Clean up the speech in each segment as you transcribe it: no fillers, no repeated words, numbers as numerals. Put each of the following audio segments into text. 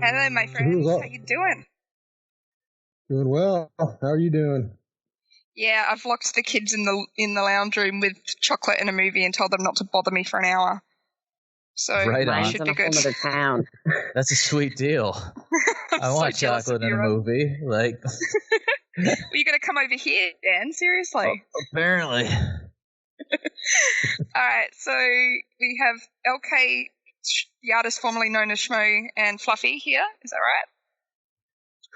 Hello, my friends. How you doing? Doing well. How are you doing? Yeah, I've locked the kids in the lounge room with chocolate and a movie and told them not to bother me for an hour. So right should be good. Another town. That's a sweet deal. I want chocolate in a movie. Like, well, you got to come over here, Dan. Seriously. Apparently. All right. So we have LK, the artist formerly known as Schmo, and Fluffy here. Is that right?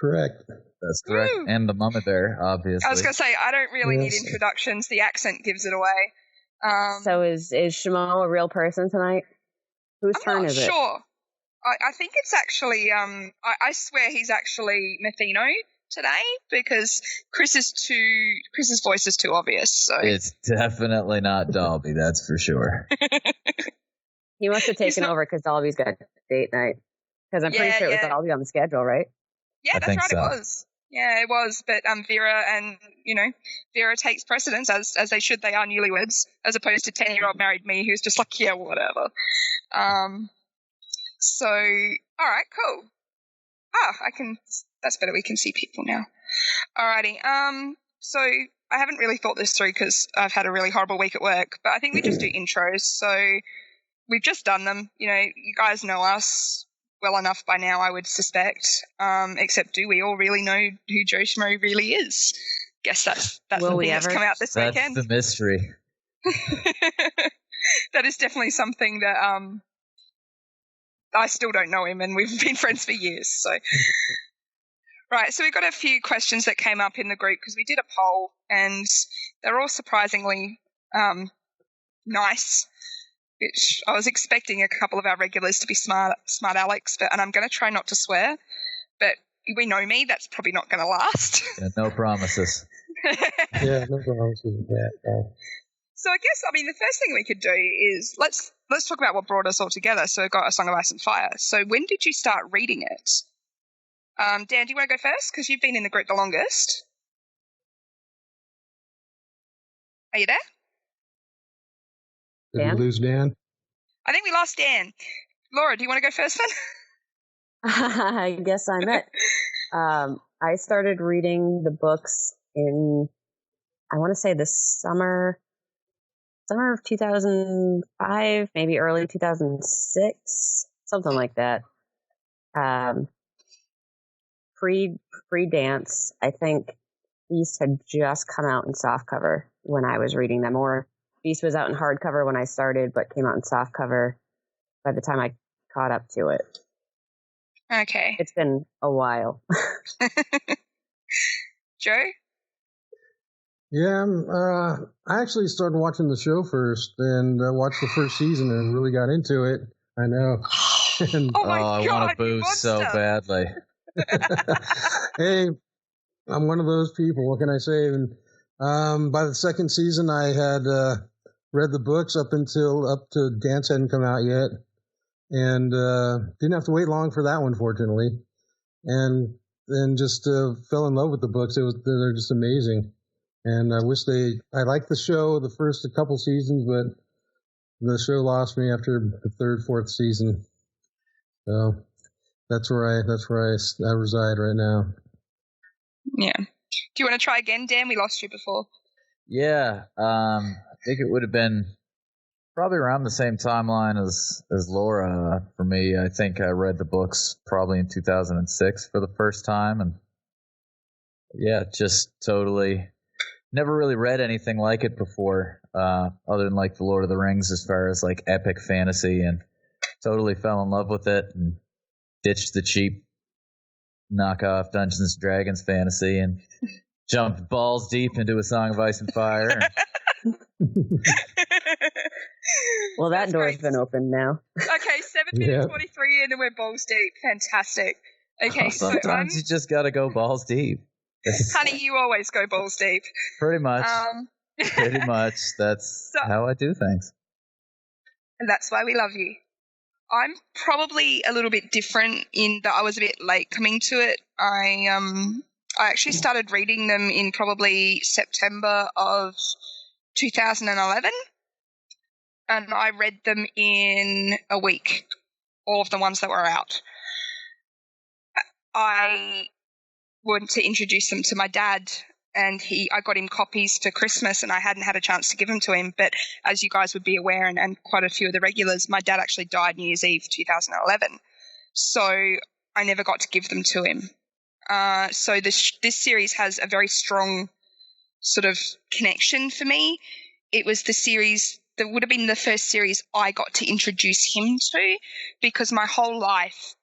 Correct. That's correct. Woo! And the Mama Bear, obviously. I was going to say, I don't really need introductions. The accent gives it away. So is Shmo a real person tonight? Whose turn is it? Sure. I think it's actually, I swear he's actually Matheno today because Chris's voice is too obvious. So it's definitely not Dalby, that's for sure. He must have taken over because Dalby's got date night. Because I'm pretty sure it was Dalby on the schedule, right? Yeah, that's right, so. It was. Yeah, it was. But Vera and, Vera takes precedence, as they should. They are newlyweds, as opposed to 10-year-old married me who's just like, yeah, whatever. So, all right, cool. That's better. We can see people now. Alrighty. So I haven't really thought this through because I've had a really horrible week at work, but I think we just do intros. So we've just done them. You guys know us well enough by now, I would suspect. Except, do we all really know who Joe Schmo really is? Guess that's the thing that's come out this weekend. That's the mystery. That is definitely something that I still don't know him, and we've been friends for years. So, right. So we've got a few questions that came up in the group because we did a poll, and they're all surprisingly nice. Which I was expecting a couple of our regulars to be smart Alex, and I'm going to try not to swear, but we know me, that's probably not going to last. Yeah, no promises. Yeah, no promises with that. So I guess, the first thing we could do is let's talk about what brought us all together. So we got A Song of Ice and Fire. So when did you start reading it? Dan, do you want to go first? Because you've been in the group the longest. Are you there? Did we lose Dan? I think we lost Dan. Laura, do you want to go first then? I guess I'm it. I started reading the books in, I want to say the summer of 2005, maybe early 2006, something like that. Pre-dance, I think Beast had just come out in softcover when I was reading them, or Beast was out in hardcover when I started, but came out in softcover by the time I caught up to it. Okay. It's been a while. Joe? Yeah, I actually started watching the show first and watched the first season and really got into it. I know. And, oh my God, I want to booze so badly. Hey, I'm one of those people. What can I say? And by the second season, I had read the books up to Dance hadn't come out yet, and didn't have to wait long for that one, fortunately. And then just fell in love with the books. They're just amazing. And I liked the show the first couple seasons, but the show lost me after the third, fourth season. So that's where I reside right now. Yeah. Do you want to try again, Dan? We lost you before. Yeah. I think it would have been probably around the same timeline as Laura for me. I think I read the books probably in 2006 for the first time. And yeah, just totally never really read anything like it before, other than like the Lord of the Rings as far as like epic fantasy, and totally fell in love with it and ditched the cheap knockoff Dungeons & Dragons fantasy and jumped balls deep into A Song of Ice and Fire. Well, that door's been opened now. Okay, 7 minutes 23 in and we're balls deep. Fantastic. Okay, sometimes you just got to go balls deep. Honey, you always go balls deep. Pretty much. Pretty much. That's how I do things. And that's why we love you. I'm probably a little bit different in that I was a bit late coming to it. I actually started reading them in probably September of 2011, and I read them in a week, all of the ones that were out. I wanted to introduce them to my dad, and I got him copies for Christmas, and I hadn't had a chance to give them to him. But as you guys would be aware, and quite a few of the regulars, my dad actually died New Year's Eve 2011. So I never got to give them to him. So this series has a very strong sort of connection for me. It was the series that would have been the first series I got to introduce him to, because my whole life,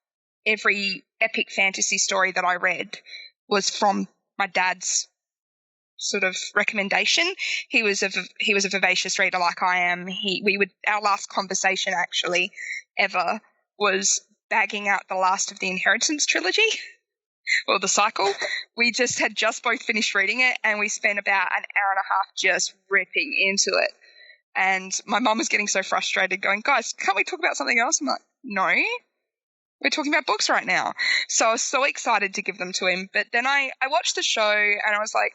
every epic fantasy story that I read was from my dad's sort of recommendation. He was a vivacious reader like I am. Our last conversation actually ever was bagging out the last of the Inheritance trilogy, or the cycle. We had just both finished reading it, and we spent about an hour and a half just ripping into it. And my mum was getting so frustrated, going, "Guys, can't we talk about something else?" I'm like, "No, we're talking about books right now." So I was so excited to give them to him. But then I watched the show, and I was like,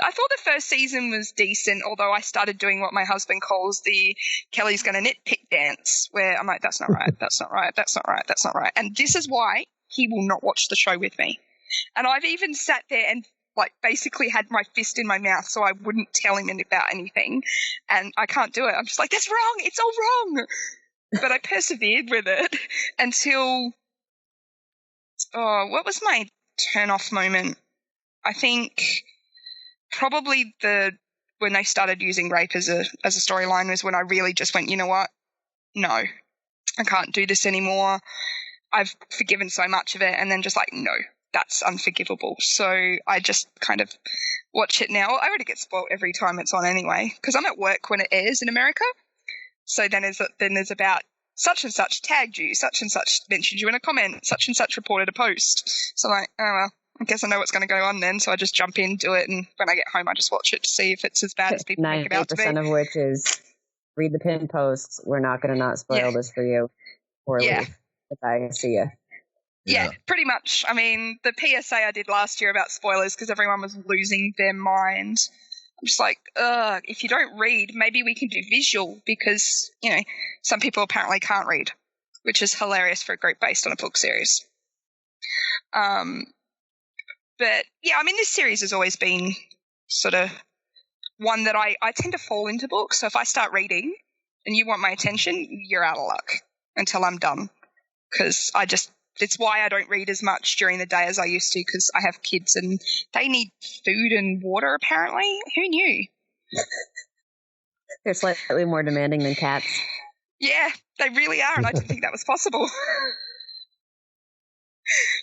I thought the first season was decent, although I started doing what my husband calls the Kelly's going to nitpick dance, where I'm like, that's not right, that's not right, that's not right, that's not right. And this is why he will not watch the show with me. And I've even sat there and basically had my fist in my mouth so I wouldn't tell him about anything. And I can't do it. I'm just like, that's wrong. It's all wrong. But I persevered with it until, what was my turn-off moment? I think probably when they started using rape as a storyline was when I really just went, you know what? No, I can't do this anymore. I've forgiven so much of it, and then just like, no, that's unforgivable. So I just kind of watch it now. I already get spoiled every time it's on anyway, because I'm at work when it airs in America. So then there's about such and such tagged you, such and such mentioned you in a comment, such and such reported a post. So I'm like, oh well, I guess I know what's going to go on then. So I just jump in, do it, and when I get home, I just watch it to see if it's as bad as people make it out to be. 90% of which is read the pinned posts. We're not going to not spoil this for you. Or leave. If I see you. Yeah, pretty much. I mean, the PSA I did last year about spoilers because everyone was losing their mind. I'm just like, if you don't read, maybe we can do visual because, some people apparently can't read, which is hilarious for a group based on a book series. But, yeah, I mean, this series has always been sort of one that I tend to fall into books. So if I start reading and you want my attention, you're out of luck until I'm done. Because it's why I don't read as much during the day as I used to, because I have kids and they need food and water apparently. Who knew? They're slightly more demanding than cats. Yeah, they really are, and I didn't think that was possible.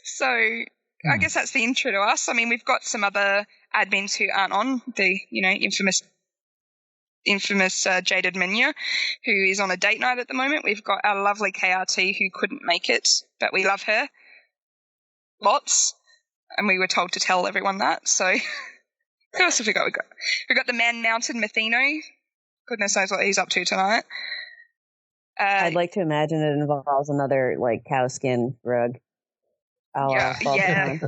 So I guess that's the intro to us. I mean, we've got some other admins who aren't on, the infamous Jaded Mania, who is on a date night at the moment. We've got our lovely KRT who couldn't make it, but we love her lots, and we were told to tell everyone that. So who else have we got? We've got the man-mounted Mathino. Goodness knows what he's up to tonight. I'd like to imagine it involves another cow skin rug. Yeah. That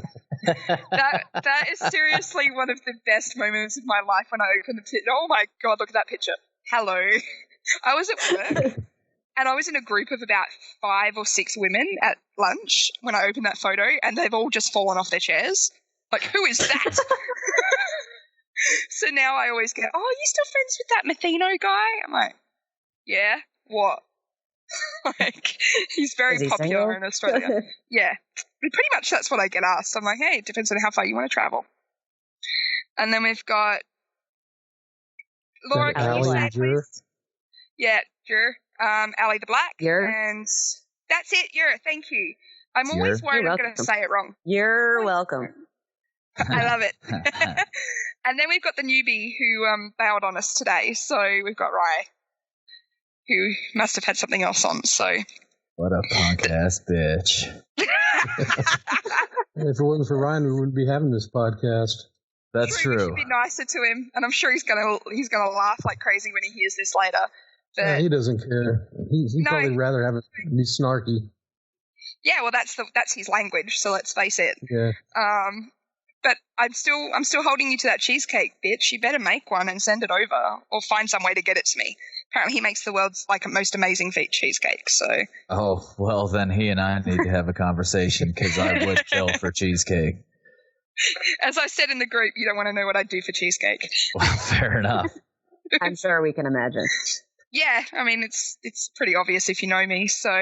is seriously one of the best moments of my life when I opened the picture. Oh my God, look at that picture. Hello. I was at work and I was in a group of about 5 or 6 women at lunch when I opened that photo, and they've all just fallen off their chairs. Like, who is that? So now I always go, "Oh, are you still friends with that Mathino guy?" I'm like, "Yeah, what?" He's very popular single? In Australia. Yeah. Pretty much that's what I get asked. I'm like, hey, it depends on how far you want to travel. And then we've got Laura, can you say please? Yeah, Jur. Ali the Black. And that's it, Jur. Thank you. I'm always worried I'm going to say it wrong. You're welcome. I love it. And then we've got the newbie who bailed on us today. So we've got Rye, who must have had something else on, so. What a punk-ass bitch. If it wasn't for Ryan, we wouldn't be having this podcast. That's true. We should be nicer to him, and I'm sure he's gonna laugh like crazy when he hears this later. But yeah, he doesn't care. He'd probably rather have it be snarky. Yeah, well, that's his language, so let's face it. Yeah. But I'm still holding you to that cheesecake, bitch. You better make one and send it over, or find some way to get it to me. Apparently, he makes the world's most amazing cheesecake. So. Oh well, then he and I need to have a conversation because I would kill for cheesecake. As I said in the group, you don't want to know what I'd do for cheesecake. Well, fair enough. I'm sure we can imagine. Yeah, I mean it's pretty obvious if you know me. So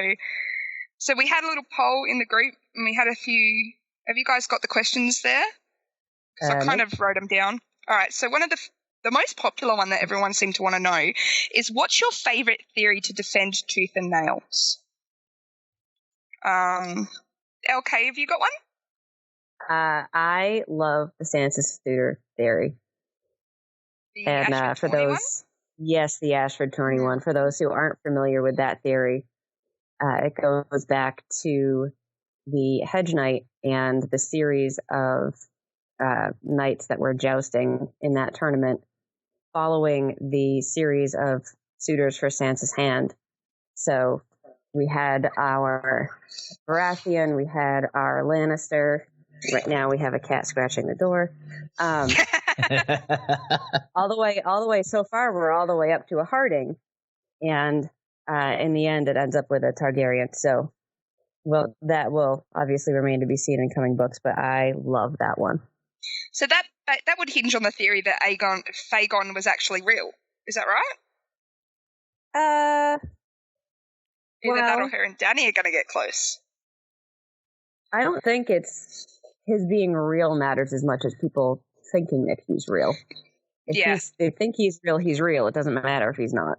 we had a little poll in the group, and we had a few. Have you guys got the questions there? So I kind of wrote them down. All right. So one of the most popular one that everyone seemed to want to know is, what's your favorite theory to defend tooth and nails? LK, have you got one? I love the Sansa Suitor theory. And for those, yes, the Ashford Tourney one. For those who aren't familiar with that theory, it goes back to the Hedge Knight and the series of knights that were jousting in that tournament, following the series of suitors for Sansa's hand. So we had our Baratheon, we had our Lannister. Right now we have a cat scratching the door. All the way so far, we're all the way up to a Harding. And in the end, it ends up with a Targaryen. So, well, that will obviously remain to be seen in coming books, but I love that one. So that would hinge on the theory that Fagon was actually real. Is that right? Either that or her and Dany are going to get close. I don't think it's his being real matters as much as people thinking that he's real. If they think he's real, he's real. It doesn't matter if he's not.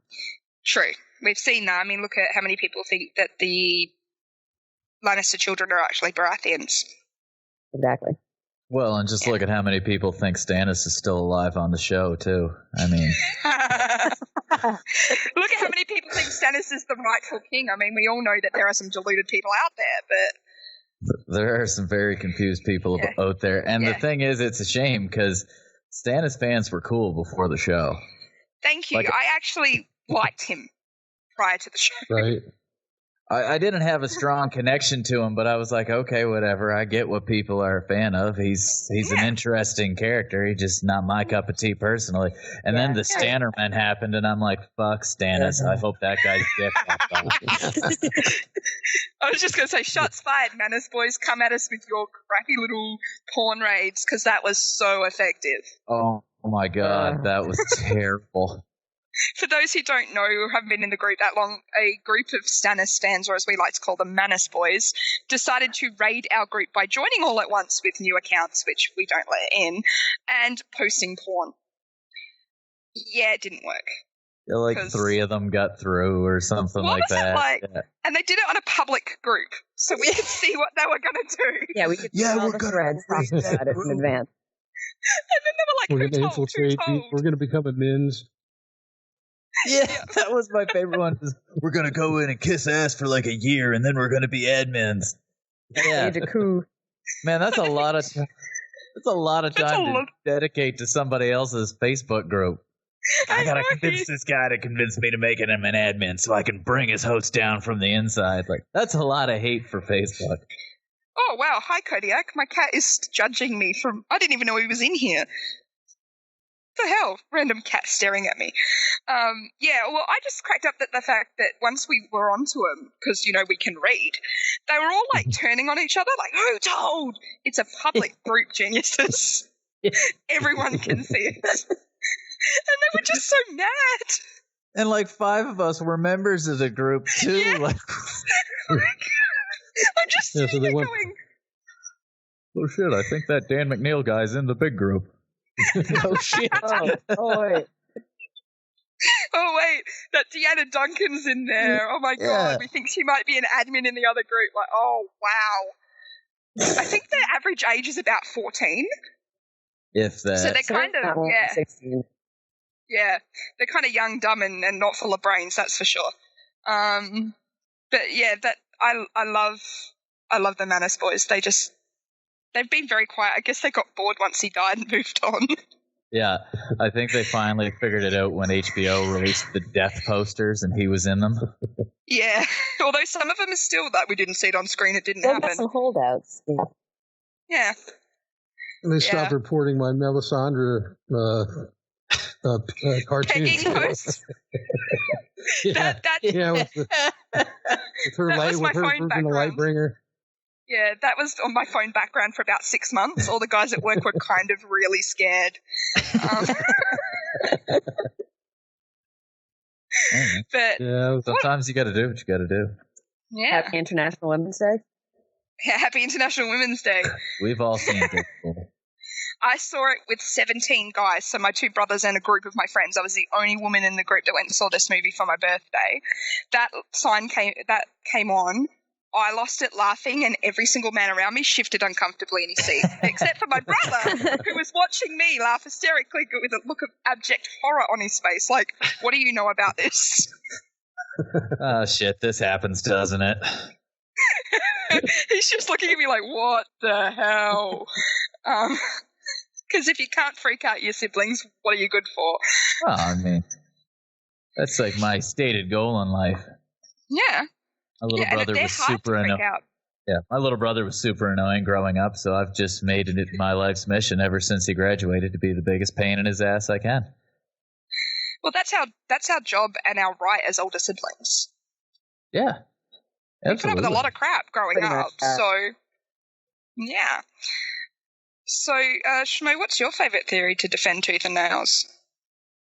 True. We've seen that. I mean, look at how many people think that the Lannister children are actually Baratheons. Exactly. Well, and just look at how many people think Stannis is still alive on the show, too. I mean... Look at how many people think Stannis is the rightful king. I mean, we all know that there are some deluded people out there, but... There are some very confused people out there. And the thing is, it's a shame, because Stannis fans were cool before the show. Thank you. I actually liked him prior to the show. Right. I didn't have a strong connection to him, but I was like, okay, whatever. I get what people are a fan of. He's an interesting character. He's just not my cup of tea personally. And then the Stannerman happened, and I'm like, fuck Stannis. I hope that guy's dick popped off. I was just going to say, shots fired, Manus boys. Come at us with your crappy little porn raids, because that was so effective. Oh my God, that was terrible. For those who don't know, who haven't been in the group that long, a group of Stannis stans, or as we like to call them, Manus boys, decided to raid our group by joining all at once with new accounts, which we don't let in, and posting porn. Yeah, it didn't work. Yeah, like 3 of them got through or something like that. And they did it on a public group, so we could see what they were going to do. Yeah, we could see all the threads talking about it in advance. And then they were like, we're going to infiltrate. We're going to become admins. Yeah, that was my favorite one. We're going to go in and kiss ass for like a year, and then we're going to be admins. Yeah. Man, that's a lot of time to dedicate to somebody else's Facebook group. I got to convince this guy to convince me to make him an admin so I can bring his host down from the inside. Like, that's a lot of hate for Facebook. Oh, wow. Hi, Kodiak. My cat is judging me from... I didn't even know he was in here. What the hell? Random cat staring at me. Well, I just cracked up at the fact that once we were onto them, because, we can read, they were all, turning on each other, like, who told? It's a public group, geniuses. Everyone can see it. And they were just so mad. And, 5 of us were members of the group, too. Yeah. I'm just sitting there going... Oh, shit, I think that Dan McNeil guy's in the big group. Oh, shit. Oh, wait. Oh, wait, that Deanna Duncan's in there. Oh, my God. We think she might be an admin in the other group. Like, oh, wow. I think their average age is about 14. If that. So they're kind of, 16. Yeah, they're kind of young, dumb, and not full of brains, that's for sure. But, yeah, that I love the Manus boys. They've been very quiet. I guess they got bored once he died and moved on. Yeah, I think they finally figured it out when HBO released the death posters and he was in them. Yeah, although some of them are still that we didn't see it on screen. It didn't happen. Got some holdouts. Yeah. They stopped reporting my Melisandre cartoons. Pegging posts. With her that light, was my with her phone being a light background. bringer. Yeah, that was on my phone background for about 6 months. All the guys at work were kind of really scared. But sometimes you got to do what you got to do. Yeah. Happy International Women's Day. Yeah, Happy International Women's Day. We've all seen it before. I saw it with 17 guys, so my 2 brothers and a group of my friends. I was the only woman in the group that went and saw this movie for my birthday. That sign came on. I lost it laughing, and every single man around me shifted uncomfortably in his seat, except for my brother, who was watching me laugh hysterically with a look of abject horror on his face. Like, what do you know about this? Oh, shit, this happens, doesn't it? He's just looking at me like, what the hell? Because if you can't freak out your siblings, what are you good for? Well, I mean, that's like my stated goal in life. Yeah. My little brother was super annoying. Yeah, my little brother was super annoying growing up, so I've just made it my life's mission ever since he graduated to be the biggest pain in his ass I can. Well, that's our job and our right as older siblings. Yeah, absolutely. We put up with a lot of crap growing up, so yeah. So, Shmo, what's your favourite theory to defend tooth and nails?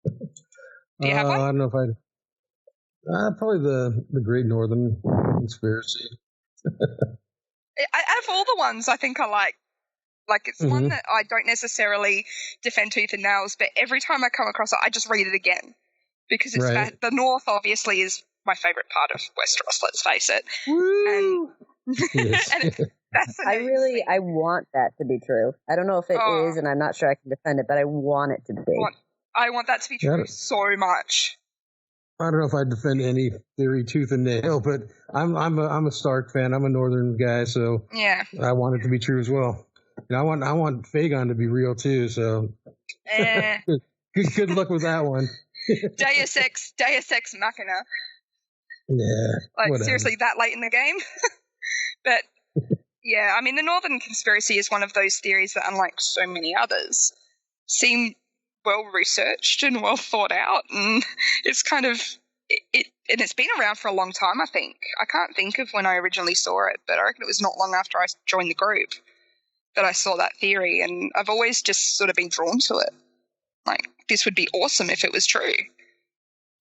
Do you have one? I don't know if I'd... probably the Great Northern Conspiracy. Out of all the ones I think I like it's one that I don't necessarily defend tooth and nails, but every time I come across it, I just read it again. Because it's the North obviously is my favourite part of Westeros, let's face it. Woo! And that's I want that to be true. I don't know if it is, and I'm not sure I can defend it, but I want it to be. I want that to be true so much. I don't know if I'd defend any theory tooth and nail, but I'm a Stark fan. I'm a Northern guy, so yeah, I want it to be true as well. And I want Fagon to be real too. So good luck with that one. Deus Ex Machina. Yeah, whatever. Seriously, that late in the game. But yeah, I mean, the Northern Conspiracy is one of those theories that, unlike so many others, seem well researched and well thought out, and it's kind of and it's been around for a long time. I think I can't think of when I originally saw it, but I reckon it was not long after I joined the group that I saw that theory, and I've always just sort of been drawn to it. Like, this would be awesome if it was true,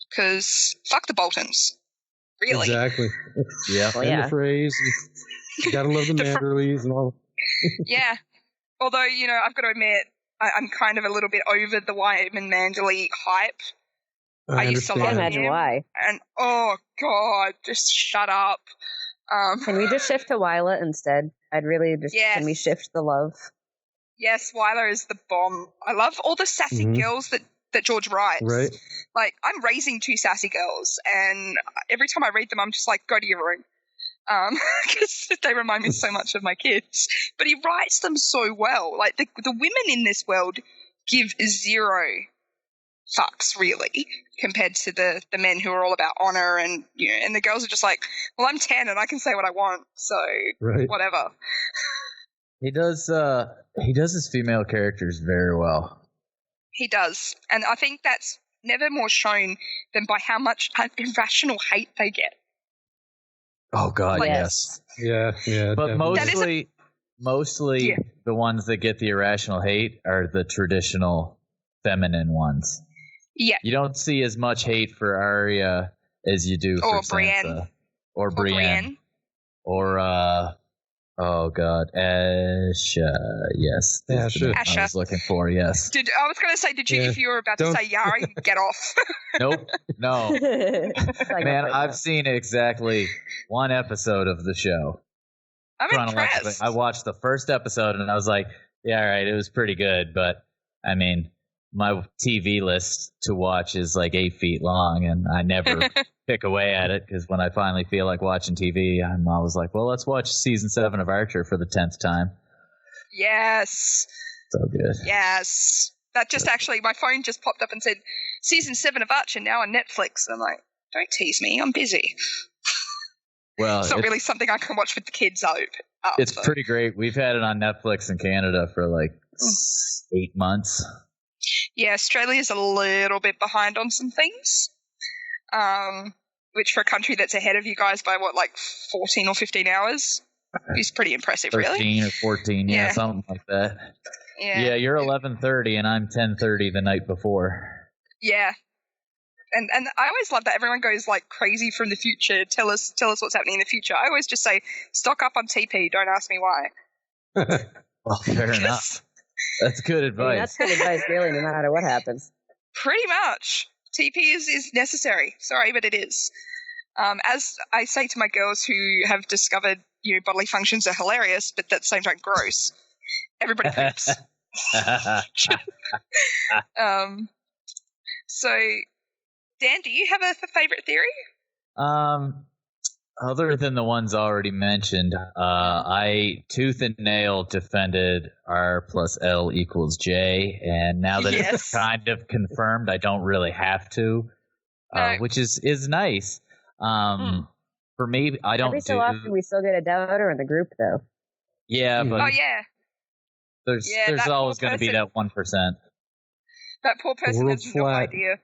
because fuck the Boltons, really. Exactly. Yeah. Well, the phrase. You gotta love the Manderleys and all. Yeah. Although, I've got to admit, I'm kind of a little bit over the Wyman Manderley hype. I used to love him. I can't imagine why. And, oh, God, just shut up. Can we just shift to Wyla instead? I'd really just, can we shift the love? Yes, Wyla is the bomb. I love all the sassy girls that George writes. Right. Like, I'm raising 2 sassy girls, and every time I read them, I'm just like, go to your room. Because they remind me so much of my kids. But he writes them so well. Like, the women in this world give 0 fucks, really, compared to the men who are all about honor, and and the girls are just like, well, I'm 10 and I can say what I want, so whatever. He does his female characters very well. He does. And I think that's never more shown than by how much irrational hate they get. Oh God, yes. Yeah. But mostly the ones that get the irrational hate are the traditional feminine ones. Yeah. You don't see as much hate for Arya as you do for Sansa. Or Brienne. Or oh God, Asha. Yes. Asha. I was looking for, yes. I was going to say, if you were about to say Yara, you'd get off. Nope. No. Man, I've seen exactly 1 episode of the show. I'm impressed. I watched the first episode and I was like, yeah, all right, it was pretty good. But, I mean, my TV list to watch is like 8 feet long, and I never pick away at it because when I finally feel like watching TV, I'm always like, well, let's watch season 7 of Archer for the 10th time. Yes. So good. Yes. That just actually, my phone just popped up and said, season 7 of Archer now on Netflix. And I'm like, don't tease me, I'm busy. Well, it's not really something I can watch with the kids out. It's pretty great. We've had it on Netflix in Canada for like 8 months. Yeah, Australia's a little bit behind on some things. Which for a country that's ahead of you guys by 14 or 15 hours is pretty impressive, 13 really. 13 or 14, yeah, something like that. Yeah, you're 11:30 and I'm 10:30 the night before. Yeah. And I always love that everyone goes like crazy from the future. Tell us what's happening in the future. I always just say, stock up on TP. Don't ask me why. Well, fair enough. That's good advice. I mean, that's good advice, really, no matter what happens. Pretty much. TP is necessary. Sorry, but it is. As I say to my girls who have discovered, bodily functions are hilarious, but at the same time gross. Everybody poops. So, Dan, do you have a favorite theory? Other than the ones already mentioned, I tooth and nail defended R plus L equals J, and now that it's kind of confirmed, I don't really have to, which is nice. For me, I don't. Every so often, we still get a doubter in the group, though. Yeah, but there's always going to be that 1%. That poor person has no idea.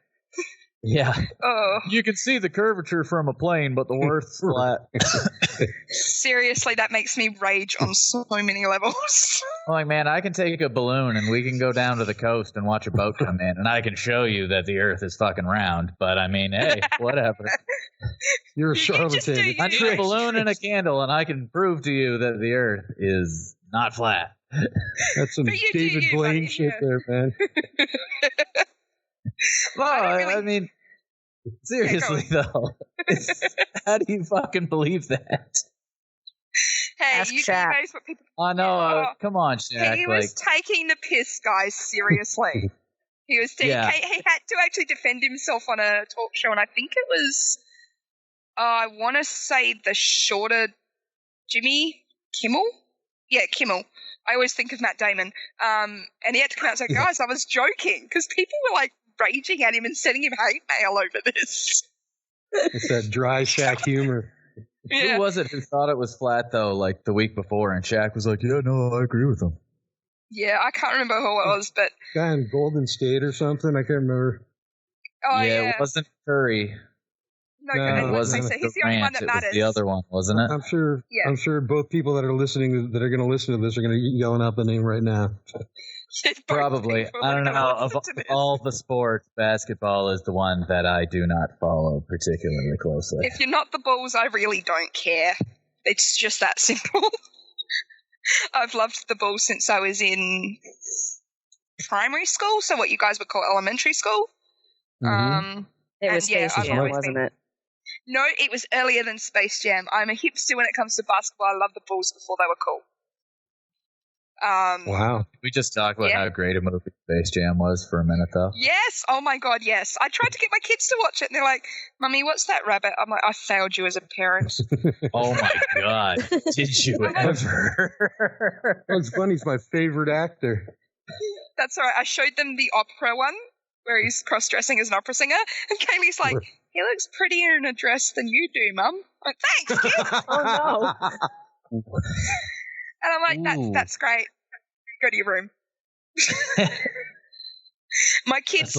Yeah. Oh. You can see the curvature from a plane, but the Earth's flat. Seriously, that makes me rage on so many levels. Like, man, I can take a balloon and we can go down to the coast and watch a boat come in, and I can show you that the Earth is fucking round. But I mean, hey, whatever. You're a charlatan. I need a balloon and a candle, and I can prove to you that the Earth is not flat. That's some David Blaine shit there, man. Well, I mean, seriously, though. How do you fucking believe that? Hey, Ask you Shaq. know what people... I know. Come on, Shaq. He was taking the piss, guys, seriously. He had to actually defend himself on a talk show, and I think it was, I want to say the shorter Jimmy Kimmel? Yeah, Kimmel. I always think of Matt Damon. And he had to come out and say, guys, I was joking, because people were like raging at him and sending him hate mail over this. It's that dry Shaq humor. Yeah. Who was it who thought it was flat, though, like the week before, and Shaq was like, yeah, no, I agree with him. Yeah, I can't remember who it was, but... Guy in Golden State or something, I can't remember. Oh, yeah, it wasn't Curry. No, it wasn't he's the only one that it matters. was the other one, wasn't it? I'm sure both people that are listening, that are going to listen to this, are going to be yelling out the name right now. Probably. I don't know. Of all the sports, basketball is the one that I do not follow particularly closely. If you're not the Bulls, I really don't care. It's just that simple. I've loved the Bulls since I was in primary school, so what you guys would call elementary school. Mm-hmm. It was Space Jam, wasn't it? No, it was earlier than Space Jam. I'm a hipster when it comes to basketball. I love the Bulls before they were cool. Wow. We just talked about how great a movie Space Jam was for a minute, though. Yes. Oh, my God, yes. I tried to get my kids to watch it, and they're like, Mummy, what's that rabbit? I'm like, I failed you as a parent. Oh, my God. Did you ever? It's funny. He's my favorite actor. That's all right. I showed them the opera one, where he's cross-dressing as an opera singer, and Kaylee's like, he looks prettier in a dress than you do, Mum. I'm like, thanks, kid. Oh, no. And I'm like, that's great. Go to your room. My kids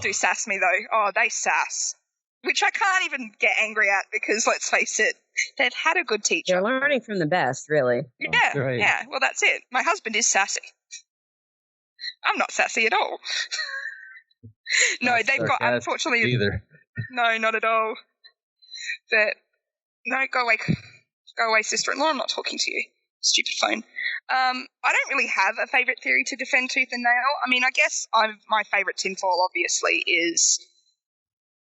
do sass me, though. Oh, they sass. Which I can't even get angry at because, let's face it, they've had a good teacher. They're learning from the best, really. Yeah, Right. yeah. Well, that's it. My husband is sassy. I'm not sassy at all. No, they've got, unfortunately... Either. No, not at all. But, no, go away. Go away, sister-in-law. I'm not talking to you. Stupid phone. I don't really have a favourite theory to defend tooth and nail. I mean, I guess my favourite tinfoil, obviously, is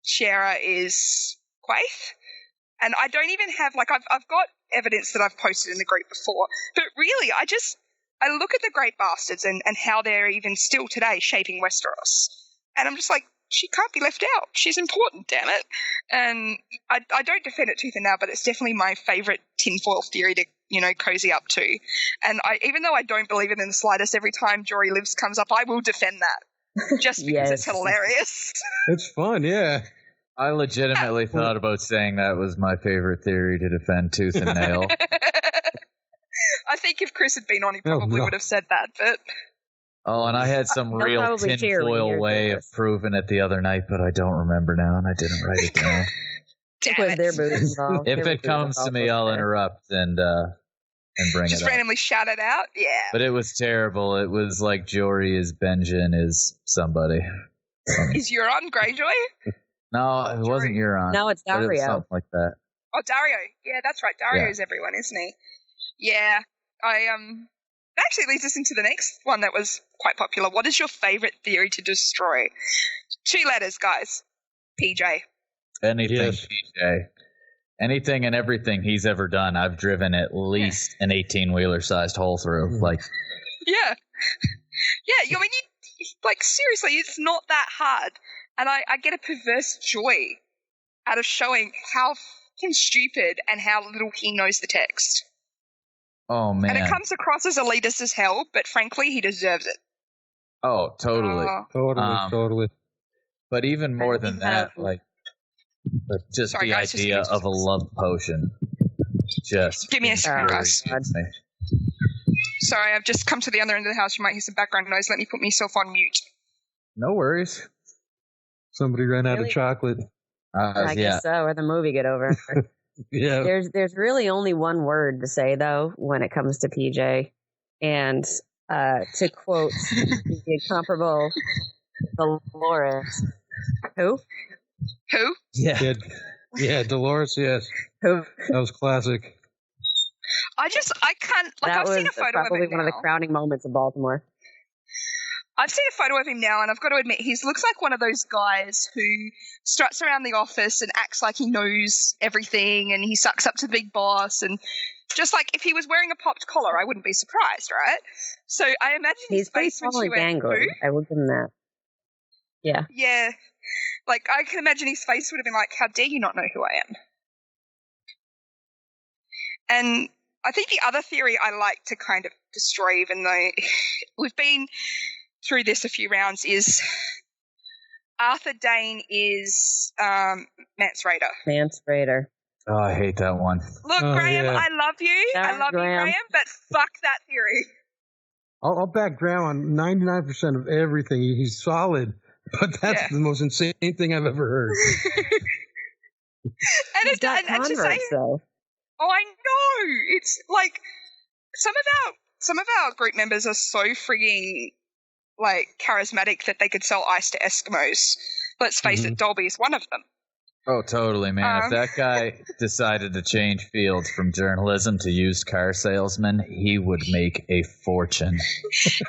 Shara is Quaith. And I don't even have, I've got evidence that I've posted in the group before. But really, I look at the Great Bastards and how they're even still today shaping Westeros. And I'm just like, she can't be left out. She's important, damn it. And I don't defend it tooth and nail, but it's definitely my favourite tinfoil theory to, cozy up to. And even though I don't believe it in the slightest, every time Jory Lives comes up, I will defend that. Just because it's hilarious. It's fun, yeah. I legitimately thought about saying that was my favorite theory to defend tooth and nail. I think if Chris had been on, he probably would have said that, but... Oh, and I had some They'll real probably cheer when tinfoil you're way of nervous. proving it the other night, but I don't remember now, and I didn't write it down. Damn Was it. their boots involved? If it comes to me, I'll interrupt and bring Just it up. randomly shout it out. Yeah. But it was terrible. It was like Jory is Benjen is somebody. Is Euron Greyjoy? No, it wasn't Euron. No, it's but it was Dario. something like that. Oh, Dario. Yeah, that's right. Dario's everyone, isn't he? Yeah. That actually leads us into the next one that was quite popular. What is your favorite theory to destroy? 2 letters, guys. PJ. Anything, Yes. PJ. Anything and everything he's ever done, I've driven at least an 18-wheeler sized hole through. Like, Yeah. Yeah, I mean, like, seriously, it's not that hard. And I get a perverse joy out of showing how fucking stupid and how little he knows the text. oh man. And it comes across as elitist as hell, but frankly, he deserves it. Oh, totally. Totally. But even more than think that, that- like just Sorry, the guys, just idea give me of a love potion. Just Give me a second, guys. infuriates me. Sorry, I've just come to the other end of the house. You might hear some background noise. Let me put myself on mute. No worries. Somebody ran out of Really? chocolate. I Yeah. guess so, or the movie get over. Yeah. There's really only one word to say though when it comes to PJ, and to quote the incomparable Dolores, who Yeah. Yeah, Dolores, yes. who That was classic. I can't, like, that I've was seen a photo of probably him one of the now. crowning moments of Baltimore. I've seen a photo of him now, and I've got to admit, he looks like one of those guys who struts around the office and acts like he knows everything, and he sucks up to the big boss, and just like if he was wearing a popped collar, I wouldn't be surprised, right? So I imagine his He's pretty face when tall she and went, gangly. "Who?" I will give him that. Yeah. Yeah, like I can imagine his face would have been like, "How dare you not know who I am?" And I think the other theory I like to kind of destroy, even though we've been through this a few rounds, is Arthur Dane is Mance Raider. Mance Raider. Oh, I hate that one. Look, Oh, Graham, yeah. I love you. I Sorry, love Graham. you, Graham, but fuck that theory. I'll back Graham on 99% of everything. He's solid, but that's Yeah. the most insane thing I've ever heard. And He's got and to converts say, though. oh, I know. It's like some of our group members are so frigging like charismatic that they could sell ice to Eskimos. Let's face it, Dolby is one of them. Oh, totally, man. If that guy decided to change fields from journalism to used car salesman, he would make a fortune.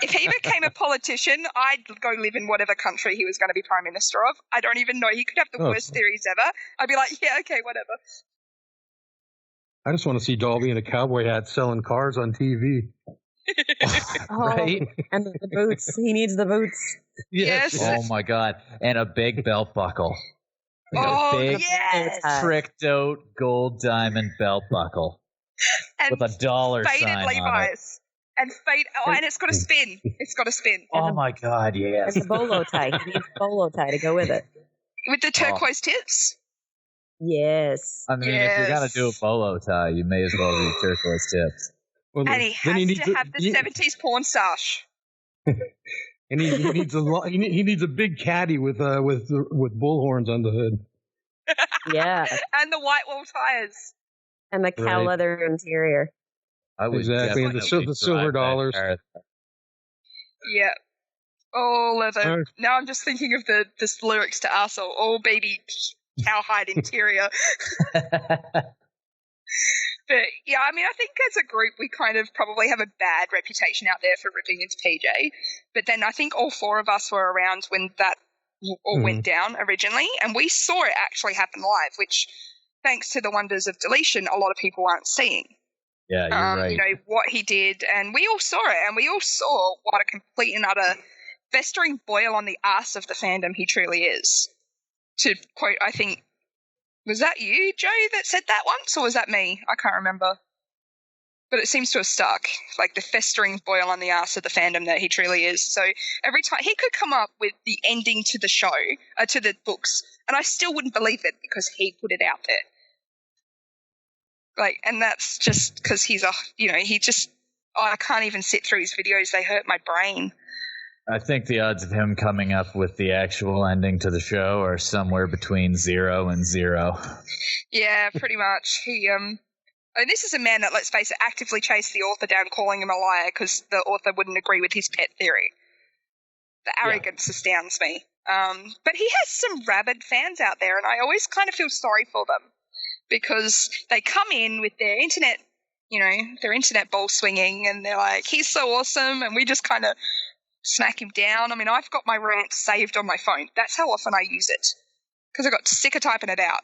If he became a politician, I'd go live in whatever country he was going to be prime minister of. I don't even know. He could have the worst theories ever. I'd be like, yeah, okay, whatever. I just want to see Dolby in a cowboy hat selling cars on TV. Oh, Right? and the boots. He needs the boots. Yes. Oh my god. And a big belt buckle. Oh, big yes. tricked out gold diamond belt buckle And with a dollar faded sign on it. Levi's. And and it's got to spin. It's got to spin. Oh my god, yes. And the bolo tie. He needs a bolo tie to go with it. With the turquoise tips. Yes. I mean, if you're gonna Yes. do a bolo tie, you may as well do turquoise tips. Well, And he then has to have the he- 70s porn stash. And he needs he needs a big caddy with bullhorns on the hood. Yeah. And the white wall tires. And the cow Right. leather interior. I would Exactly, and the definitely silver drive that dollars. car. Yeah. Oh, leather. Alright. Now I'm just thinking of the lyrics to Arsehole. Oh, baby cowhide interior. But yeah, I mean, I think as a group we kind of probably have a bad reputation out there for ripping into PJ. But then I think all 4 of us were around when that all went down originally, and we saw it actually happen live, which, thanks to the wonders of deletion, a lot of people aren't seeing. Yeah, you're right. You know, what he did, and we all saw it, and we all saw what a complete and utter festering boil on the arse of the fandom he truly is. To quote, I think, was that you, Joe, that said that once, or was that me? I can't remember. But it seems to have stuck, like the festering boil on the arse of the fandom that he truly is. So every time he could come up with the ending to the show, to the books, and I still wouldn't believe it because he put it out there. Like, and that's just because he's I can't even sit through his videos. They hurt my brain. I think the odds of him coming up with the actual ending to the show are somewhere between 0 and 0. Yeah, pretty much. And this is a man that, let's face it, actively chased the author down, calling him a liar because the author wouldn't agree with his pet theory. The arrogance astounds me. But he has some rabid fans out there, and I always kind of feel sorry for them because they come in with their internet, their internet ball swinging, and they're like, he's so awesome, and we just kind of smack him down. I mean, I've got my rant saved on my phone. That's how often I use it because I got sick of typing it out.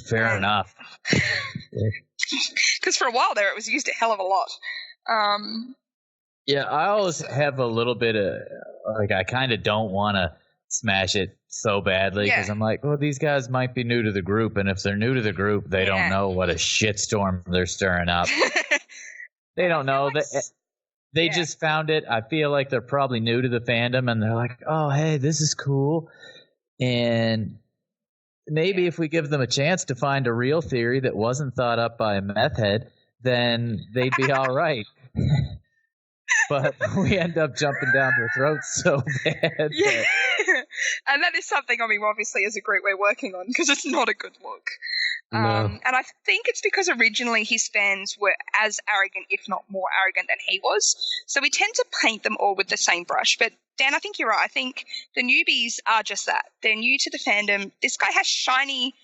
Fair enough. Because for a while there, it was used a hell of a lot. Yeah, I always have a little bit of, I kind of don't want to smash it so badly because I'm like, well, these guys might be new to the group, and if they're new to the group, they don't know what a shitstorm they're stirring up. They don't know that. They just found it. I feel like they're probably new to the fandom, and they're like, oh, hey, this is cool. And maybe if we give them a chance to find a real theory that wasn't thought up by a meth head, then they'd be all right. But we end up jumping down their throats so bad. Yeah. And that is something, obviously as a group we're working on because it's not a good look. No. And I think it's because originally his fans were as arrogant, if not more arrogant than he was. So we tend to paint them all with the same brush. But Dan, I think you're right. I think the newbies are just that. They're new to the fandom. This guy has shiny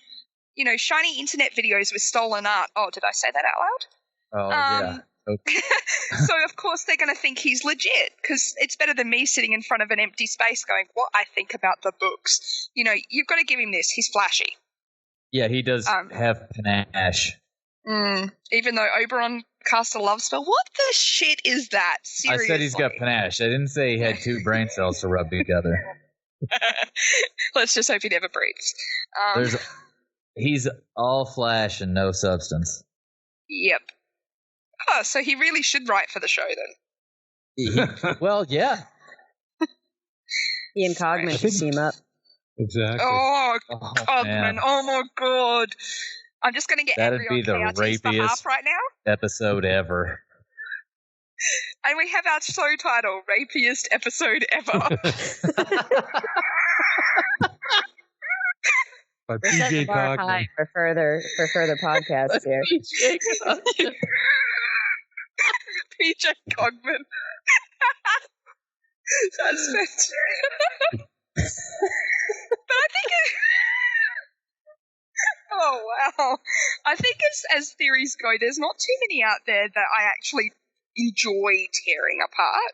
internet videos with stolen art. Oh, did I say that out loud? Oh, yeah. Okay. So, of course, they're going to think he's legit because it's better than me sitting in front of an empty space going, what I think about the books. You've got to give him this. He's flashy. Yeah, he does have panache. Even though Oberon cast a love spell. What the shit is that? Seriously. I said he's got panache. I didn't say he had 2 brain cells to rub together. Let's just hope he never breathes. He's all flash and no substance. Yep. Oh, so he really should write for the show then. Well, yeah. Ian Cogman should team up. Exactly. Oh, Cogman. Oh, my God. I'm just going to get That'd angry be on the KRT's behalf right now. episode ever. And we have our show title, Rapiest Episode Ever. By We're setting the PJ bar Cogman. high for further podcasts here. PJ Cogman. That's fantastic. But I think oh, wow. I think as theories go, there's not too many out there that I actually enjoy tearing apart.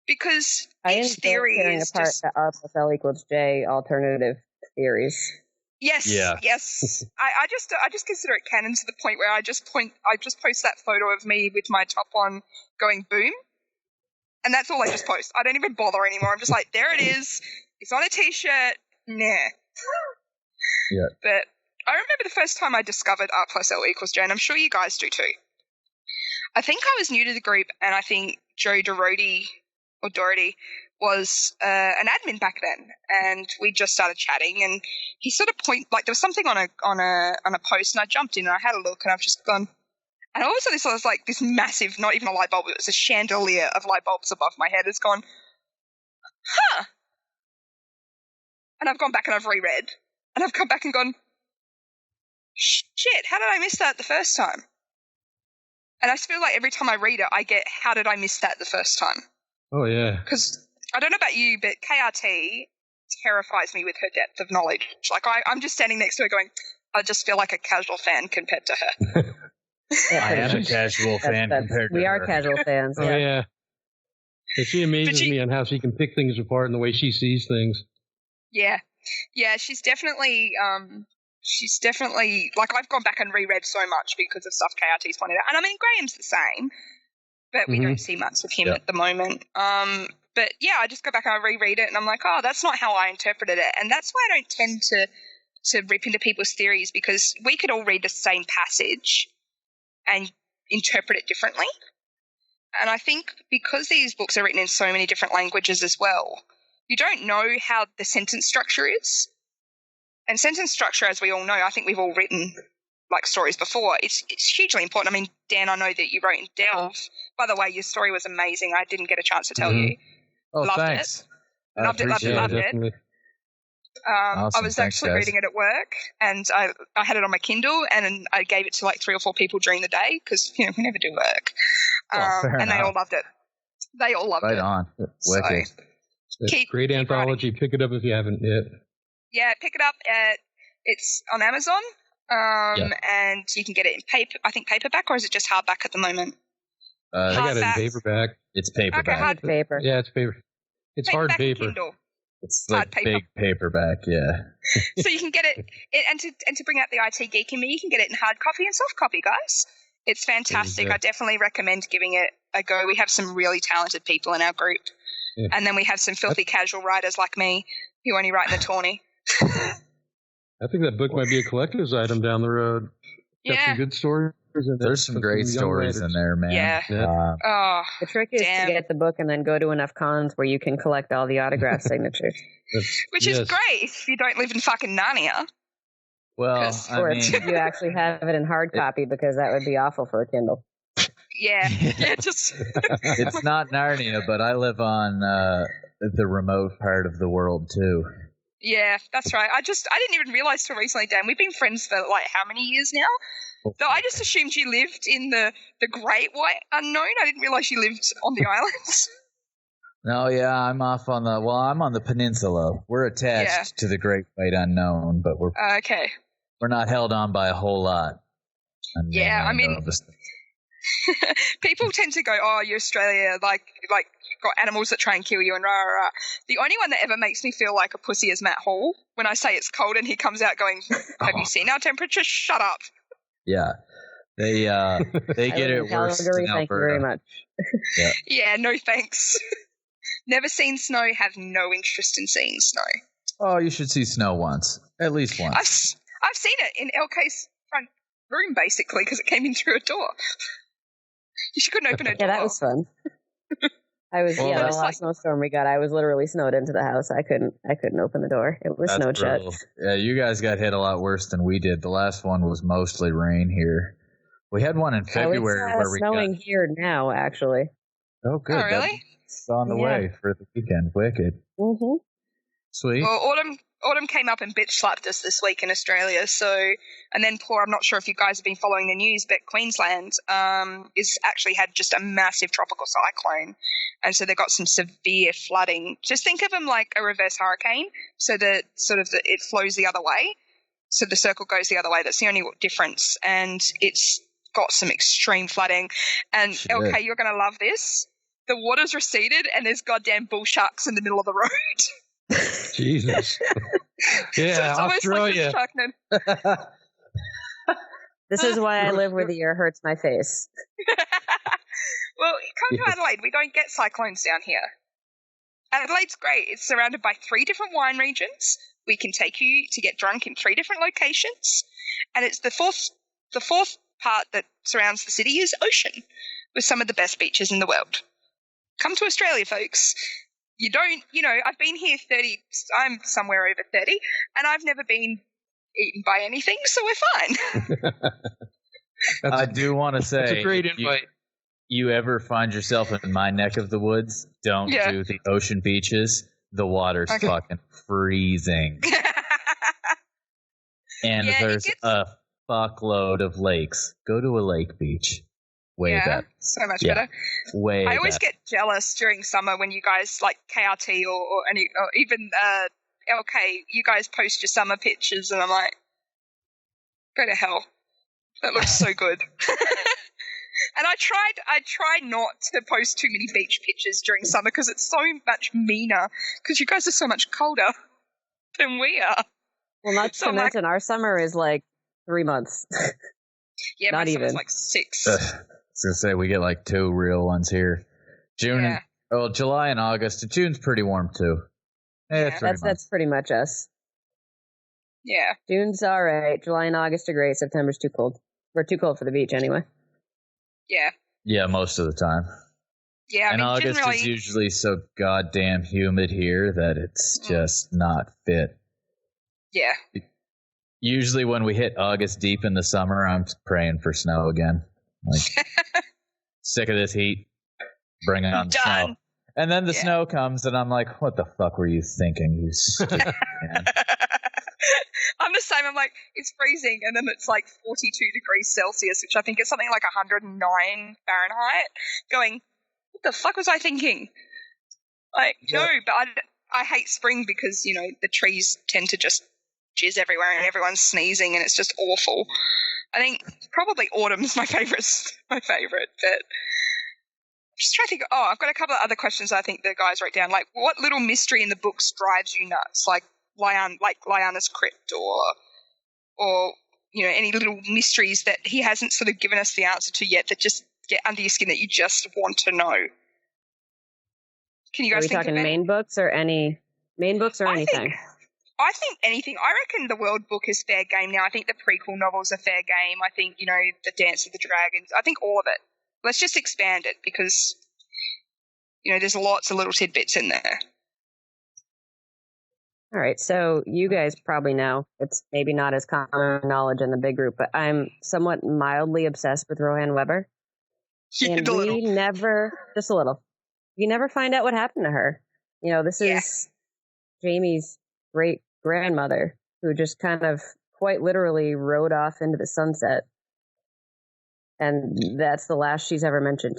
Because each theory tearing is apart just... the R plus L equals J alternative theories. Yes, yes. I just consider it canon to the point where I just post that photo of me with my top on going boom. And that's all I just post. I don't even bother anymore. I'm just like, there it is. It's on a t-shirt. Nah. Yeah. But I remember the first time I discovered R plus L equals J, and I'm sure you guys do too. I think I was new to the group, and I think Joe Doherty was an admin back then, and we just started chatting, and he sort of there was something on a post, and I jumped in and I had a look, and I've just gone, and all of a sudden this was like this massive, not even a light bulb, it was a chandelier of light bulbs above my head. It's gone, huh? And I've gone back and I've reread, and I've come back and gone, shit, how did I miss that the first time? And I feel like every time I read it, I get, how did I miss that the first time? Oh, yeah. Because I don't know about you, but KRT terrifies me with her depth of knowledge. Like, I'm just standing next to her going, I just feel like a casual fan compared to her. I am a casual fan compared to her. We are casual fans. Oh, yeah. And she amazes me on how she can pick things apart and the way she sees things. Yeah. Yeah, she's definitely, like, I've gone back and reread so much because of stuff KRT's pointed out. And I mean, Graham's the same, but we don't see much of him at the moment. But yeah, I just go back and I reread it and I'm like, oh, that's not how I interpreted it. And that's why I don't tend to rip into people's theories, because we could all read the same passage and interpret it differently. And I think because these books are written in so many different languages as well, you don't know how the sentence structure is. And sentence structure, as we all know, I think we've all written like stories before. It's hugely important. I mean, Dan, I know that you wrote in Delve. By the way, your story was amazing. I didn't get a chance to tell you. Oh, Loved thanks. it. Loved it. Definitely. Awesome. I was Thanks, actually guys. reading it at work, and I had it on my Kindle, and I gave it to like 3 or 4 people during the day because we never do work, and they all loved it. They all loved it. Right on. Wicked. Keep Great anthology. writing. Pick it up if you haven't yet. Yeah, pick it up. It's on Amazon, and you can get it in paperback, or is it just hardback at the moment? I got it in Hardback. paperback. It's paperback. Okay, hard paper. Yeah, it's paper. It's hard paperback and paper. Kindle. It's Hard like paper. big paperback, yeah. So you can get it, and to bring out the IT geek in me, you can get it in hard copy and soft copy, guys. It's fantastic. I definitely recommend giving it a go. We have some really talented people in our group, and then we have some filthy casual writers like me who only write in the tawny. I think that book might be a collector's item down the road. Got some good stories. There's some great stories in there, man. Yeah. The trick is to get the book and then go to enough cons where you can collect all the autograph signatures. Which is great if you don't live in fucking Narnia. Well, or if you actually have it in hard copy, because that would be awful for a Kindle. Yeah, just... It's not Narnia, but I live on the remote part of the world, too. Yeah, that's right. I didn't even realize till recently, Dan. We've been friends for like how many years now? So I just assumed you lived in the Great White Unknown. I didn't realize you lived on the islands. No, yeah, I'm on the peninsula. We're attached to the Great White Unknown, but we're not held on by a whole lot. I mean, people tend to go, "Oh, you're Australia, like you've got animals that try and kill you," and rah rah rah. The only one that ever makes me feel like a pussy is Matt Hall. When I say it's cold and he comes out going, "Have you seen our temperature? Shut up." Yeah, they get it worse than Alberta. Thank you very much. Yeah, no thanks. Never seen snow. Have no interest in seeing snow. Oh, you should see snow once, at least once. I've seen it in LK's front room basically because it came in through a door. She couldn't open her door. Yeah, that was fun. I was the last snowstorm we got. I was literally snowed into the house. I couldn't open the door. It was snowed shut. Yeah, you guys got hit a lot worse than we did. The last one was mostly rain here. We had one in February where we snowing here now, actually. Oh, good. Oh, really? It's on the way for the weekend. Wicked. Mm-hmm. Sweet. Well, autumn came up and bitch slapped us this week in Australia. So, and then I'm not sure if you guys have been following the news, but Queensland is actually had just a massive tropical cyclone. And so they got some severe flooding. Just think of them like a reverse hurricane, so that it flows the other way. So the circle goes the other way. That's the only difference. And it's got some extreme flooding. And LK, you're going to love this. The water's receded and there's goddamn bull sharks in the middle of the road. Jesus. Yeah, so it's Australia. Like this is why I live where the air hurts my face. Well, come to Adelaide. We don't get cyclones down here. Adelaide's great. It's surrounded by 3 different wine regions. We can take you to get drunk in 3 different locations. And it's the fourth part that surrounds the city is ocean, with some of the best beaches in the world. Come to Australia, folks. You don't, I've been here 30, I'm somewhere over 30, and I've never been eaten by anything, so we're fine. I do want to say, it's a great invite. You ever find yourself in my neck of the woods, don't do the ocean beaches. The water's fucking freezing. And there's a fuckload of lakes. Go to a lake beach. Way better. So much better. Way I always get jealous during summer when you guys, like KRT or even LK, you guys post your summer pictures, and I'm like, go to hell. That looks so good. And I try not to post too many beach pictures during summer because it's so much meaner because you guys are so much colder than we are. Well, not to mention our summer is like 3 months. Yeah, not even like 6. I was gonna say we get like 2 real ones here. July and August. June's pretty warm too. That's pretty much us. Yeah, June's all right. July and August are great. September's too cold. We're too cold for the beach anyway. Yeah, most of the time. Yeah, and August is usually so goddamn humid here that it's just not fit. Yeah. Usually when we hit August deep in the summer, I'm praying for snow again. Like, sick of this heat. Bring on snow. And then the snow comes, and I'm like, what the fuck were you thinking, you stupid man? I'm the same. I'm like, it's freezing, and then it's like 42 degrees Celsius, which I think is something like 109 Fahrenheit. Going, what the fuck was I thinking? Like, no, but I hate spring because, you know, the trees tend to just jizz everywhere and everyone's sneezing and it's just awful. I think probably autumn's my favourite, but just trying to think. Oh, I've got a couple of other questions I think the guys wrote down. Like, what little mystery in the books drives you nuts? Like Lyanna's crypt, or you know, any little mysteries that he hasn't sort of given us the answer to yet that just get under your skin that you just want to know. Can you guys think of any? Main books or anything? I think anything. I reckon the World book is fair game now. I think the prequel novels are fair game. I think, you know, the Dance of the Dragons. I think all of it. Let's just expand it because, you know, there's lots of little tidbits in there. All right, so you guys probably know, it's maybe not as common knowledge in the big group, but I'm somewhat mildly obsessed with Rohan Weber. And we never, just a little, you never find out what happened to her. You know, this is Jamie's great grandmother who just kind of quite literally rode off into the sunset. And that's the last she's ever mentioned.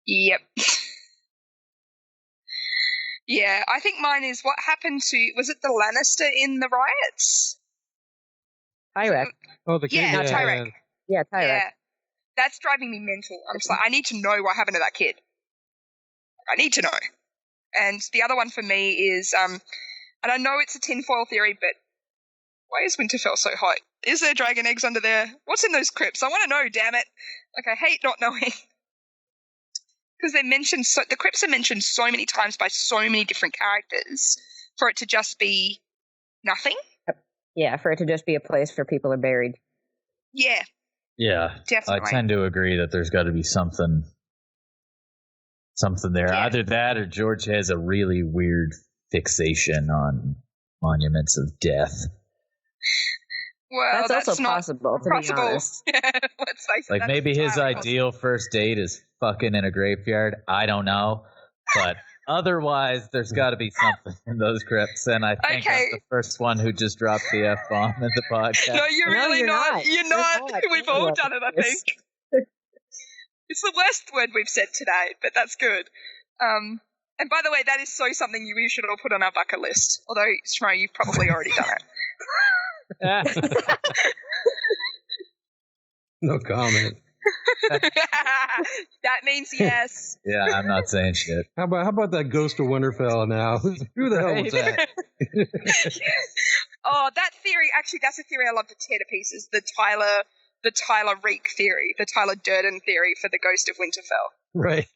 Yep. Yeah, I think mine is what happened to, was it the Lannister in the riots? Tyrek. Oh, the kid? Yeah, Tyrek. Yeah, Tyrek. Yeah. That's driving me mental. I'm just like, I need to know what happened to that kid. I need to know. And the other one for me is, and I know it's a tinfoil theory, but why is Winterfell so hot? Is there dragon eggs under there? What's in those crypts? I want to know, damn it. Like, I hate not knowing. Because they're mentioned, the crypts are mentioned so many times by so many different characters for it to just be nothing. Yeah, for it to just be a place where people are buried. Yeah. Yeah, definitely. I tend to agree that there's got to be something there. Yeah. Either that or George has a really weird fixation on monuments of death. Well, that's also not possible, to be honest. Let's face it, Like, maybe his ideal first date is fucking in a graveyard. I don't know. But otherwise, there's got to be something in those crypts. And I think I'm the first one who just dropped the F-bomb in the podcast. No, you're really not. You're not. We've all done it, I think. It's the worst word we've said today, but that's good. And by the way, that is so something we should all put on our bucket list. Although, Shmo, you've probably already done it. No comment. That means yes. Yeah, I'm not saying shit. How about that Ghost of Winterfell now? Who the hell was that? Oh, that theory, actually, that's a theory I love to tear to pieces. The Tyler Reek theory, the Tyler Durden theory for the Ghost of Winterfell. Right.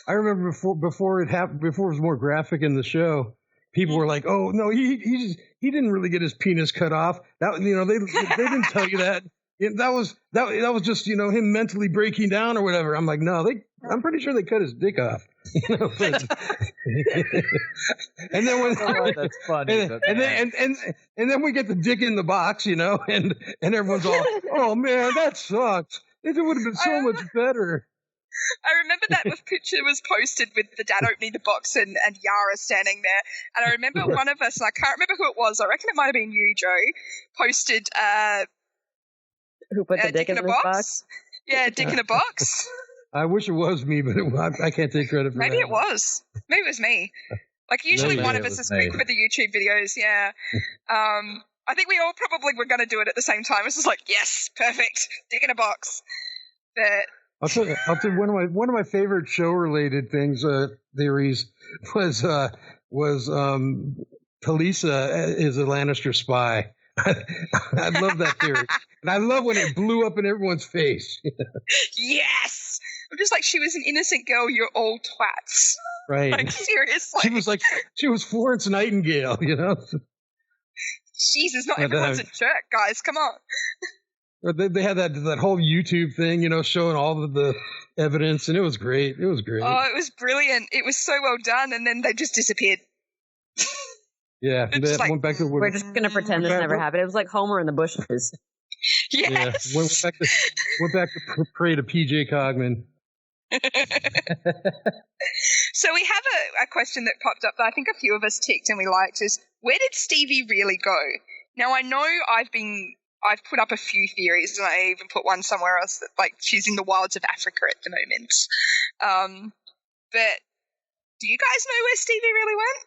I remember before it happened, before it was more graphic in the show, people were like, "Oh no, he didn't really get his penis cut off." That, you know, they didn't tell you that. That was just, you know, him mentally breaking down or whatever. I'm like, no, I'm pretty sure they cut his dick off. You know, and then when that's funny. And then we get the dick in the box, you know, and everyone's all, "Oh man, that sucks. It would have been so much better." I remember that picture was posted with the dad opening the box and Yara standing there. And I remember one of us, and I can't remember who it was, I reckon it might have been you, Joe, posted who put the dick in the box? Yeah, dick in a box. I wish it was me, but I can't take credit for Maybe that. it was. Maybe it was me. Like, usually one of us is quick with the YouTube videos, yeah. I think we all probably were going to do it at the same time. It's just like, yes, perfect, dick in a box. But I'll tell you one of my favorite show related things, theories was Talisa is a Lannister spy. I love that theory, and I love when it blew up in everyone's face. Yes, I'm just like, she was an innocent girl. You're all twats, right? Like, seriously, she was Florence Nightingale, you know. Jesus, not everyone's a jerk, guys. Come on. They had that whole YouTube thing, you know, showing all of the evidence, and it was great. It was great. Oh, it was brilliant. It was so well done, and then they just disappeared. Yeah, they went back to. We're just gonna pretend this never happened. It was like Homer in the bushes. Yes. Yeah, went back to pray to PJ Cogman. So we have a question that popped up that I think a few of us ticked and we liked is, where did Stevie really go? Now, I know I've put up a few theories, and I even put one somewhere else that, like, she's in the wilds of Africa at the moment. But do you guys know where Stevie really went?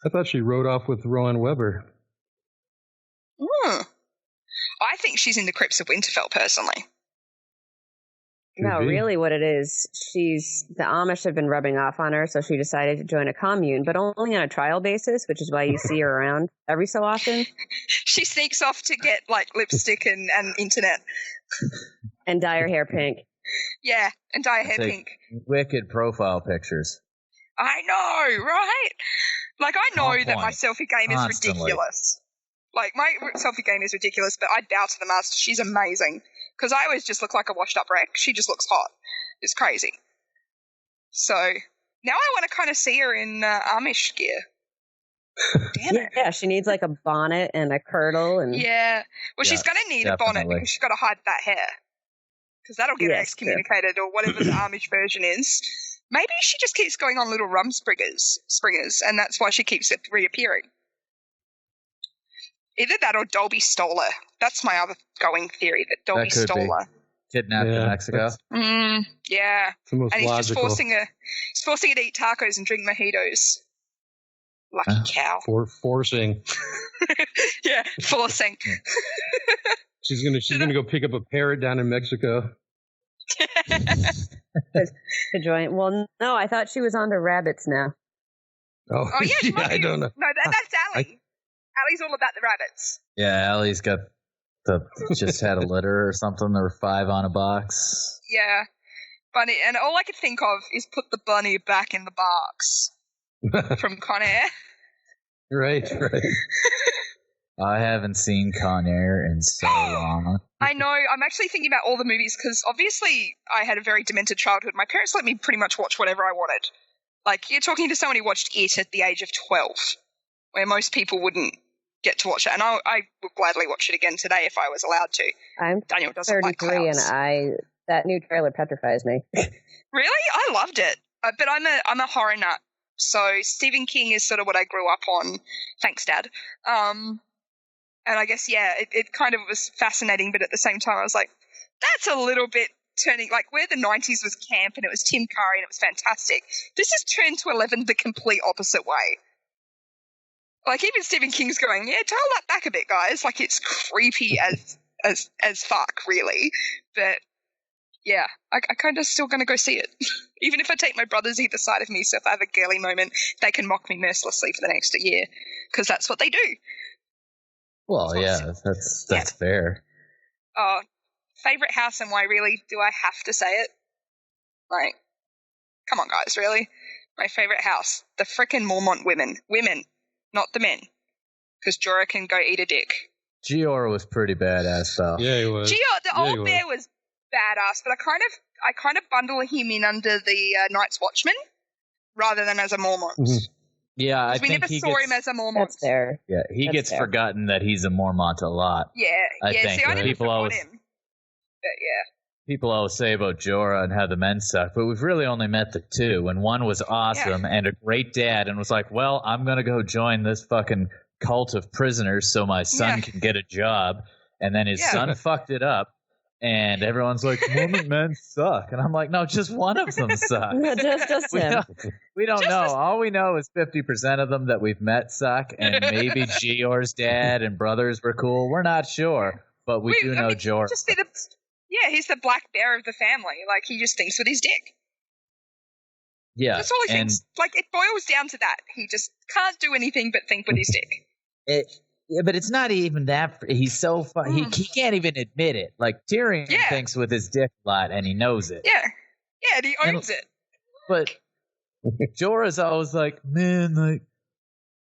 I thought she rode off with Rowan Weber. I think she's in the crypts of Winterfell, personally. No, really what it is, the Amish have been rubbing off on her, so she decided to join a commune, but only on a trial basis, which is why you see her around every so often. She sneaks off to get, like, lipstick and internet. And dye her hair pink. Yeah, and dye her hair pink. Wicked profile pictures. I know, right? Like, I know that my selfie game is ridiculous. Like, my selfie game is ridiculous, but I bow to the master. She's amazing. Because I always just look like a washed-up wreck. She just looks hot. It's crazy. So, now I want to kind of see her in Amish gear. Damn it. Yeah, she needs, like, a bonnet and a kirtle. And yeah. Well, she's going to need a bonnet because she's got to hide that hair. Because that'll get her excommunicated or whatever the Amish version is. Maybe she just keeps going on little springers, and that's why she keeps reappearing. Either that or Dolby stole her. That's my other going theory, that Dolby stole her. Kidnapped in Mexico. Yeah. And he's just forcing her to eat tacos and drink mojitos. Lucky cow. Forcing. Yeah, forcing. She's gonna go pick up a parrot down in Mexico. To join. Well, no, I thought she was on to rabbits now. Oh yeah, she might be. I don't know. No, that's Allie. Allie's all about the rabbits. Yeah, Allie's got just had a litter or something. There were 5 on a box. Yeah, bunny, and all I could think of is put the bunny back in the box from Con Air. Right. I haven't seen Con Air in so long. I know. I'm actually thinking about all the movies because obviously I had a very demented childhood. My parents let me pretty much watch whatever I wanted. Like, you're talking to someone who watched It at the age of 12, where most people wouldn't get to watch it. And I would gladly watch it again today if I was allowed to. Daniel doesn't 33 like clouds. and that new trailer petrifies me. Really? I loved it. But I'm a horror nut. So Stephen King is sort of what I grew up on. Thanks, Dad. And I guess, yeah, it kind of was fascinating, but at the same time I was like, that's a little bit turning, like, where the 90s was camp and it was Tim Curry and it was fantastic. This has turned to 11 the complete opposite way. Like, even Stephen King's going, yeah, dial that back a bit, guys. Like, it's creepy as fuck, really. But, yeah, I kind of still going to go see it. Even if I take my brothers either side of me, so if I have a girly moment, they can mock me mercilessly for the next year, because that's what they do. Well, yeah, that's fair. Favorite house and why, really? Do I have to say it? Like, come on, guys, really? My favorite house. The frickin' Mormont women. Women, not the men. Because Jorah can go eat a dick. Gior was pretty badass, though. Yeah, he was. The old bear was badass, but I kind of bundle him in under the Night's Watchman rather than as a Mormont. Mm-hmm. Yeah, I think we never saw him as a Mormont. That's fair. Yeah, he gets forgotten that he's a Mormont a lot. Yeah, I think. See, I never forgot him. But yeah. People always say about Jorah and how the men suck, but we've really only met the 2, and one was awesome and a great dad and was like, well, I'm going to go join this fucking cult of prisoners so my son can get a job. And then his son fucked it up. And everyone's like, Mormon men suck. And I'm like, no, just one of them sucks. just him. We don't know. All we know is 50% of them that we've met suck. And maybe Gior's dad and brothers were cool. We're not sure. But we do know Jorah. He's the black bear of the family. Like, he just thinks with his dick. Yeah. That's all he thinks. Like, it boils down to that. He just can't do anything but think with his dick. Yeah, but it's not even that. He's so fun. He can't even admit it. Like, Tyrion thinks with his dick a lot, and he knows it. Yeah, and he owns it. But Jorah's always like, man, like,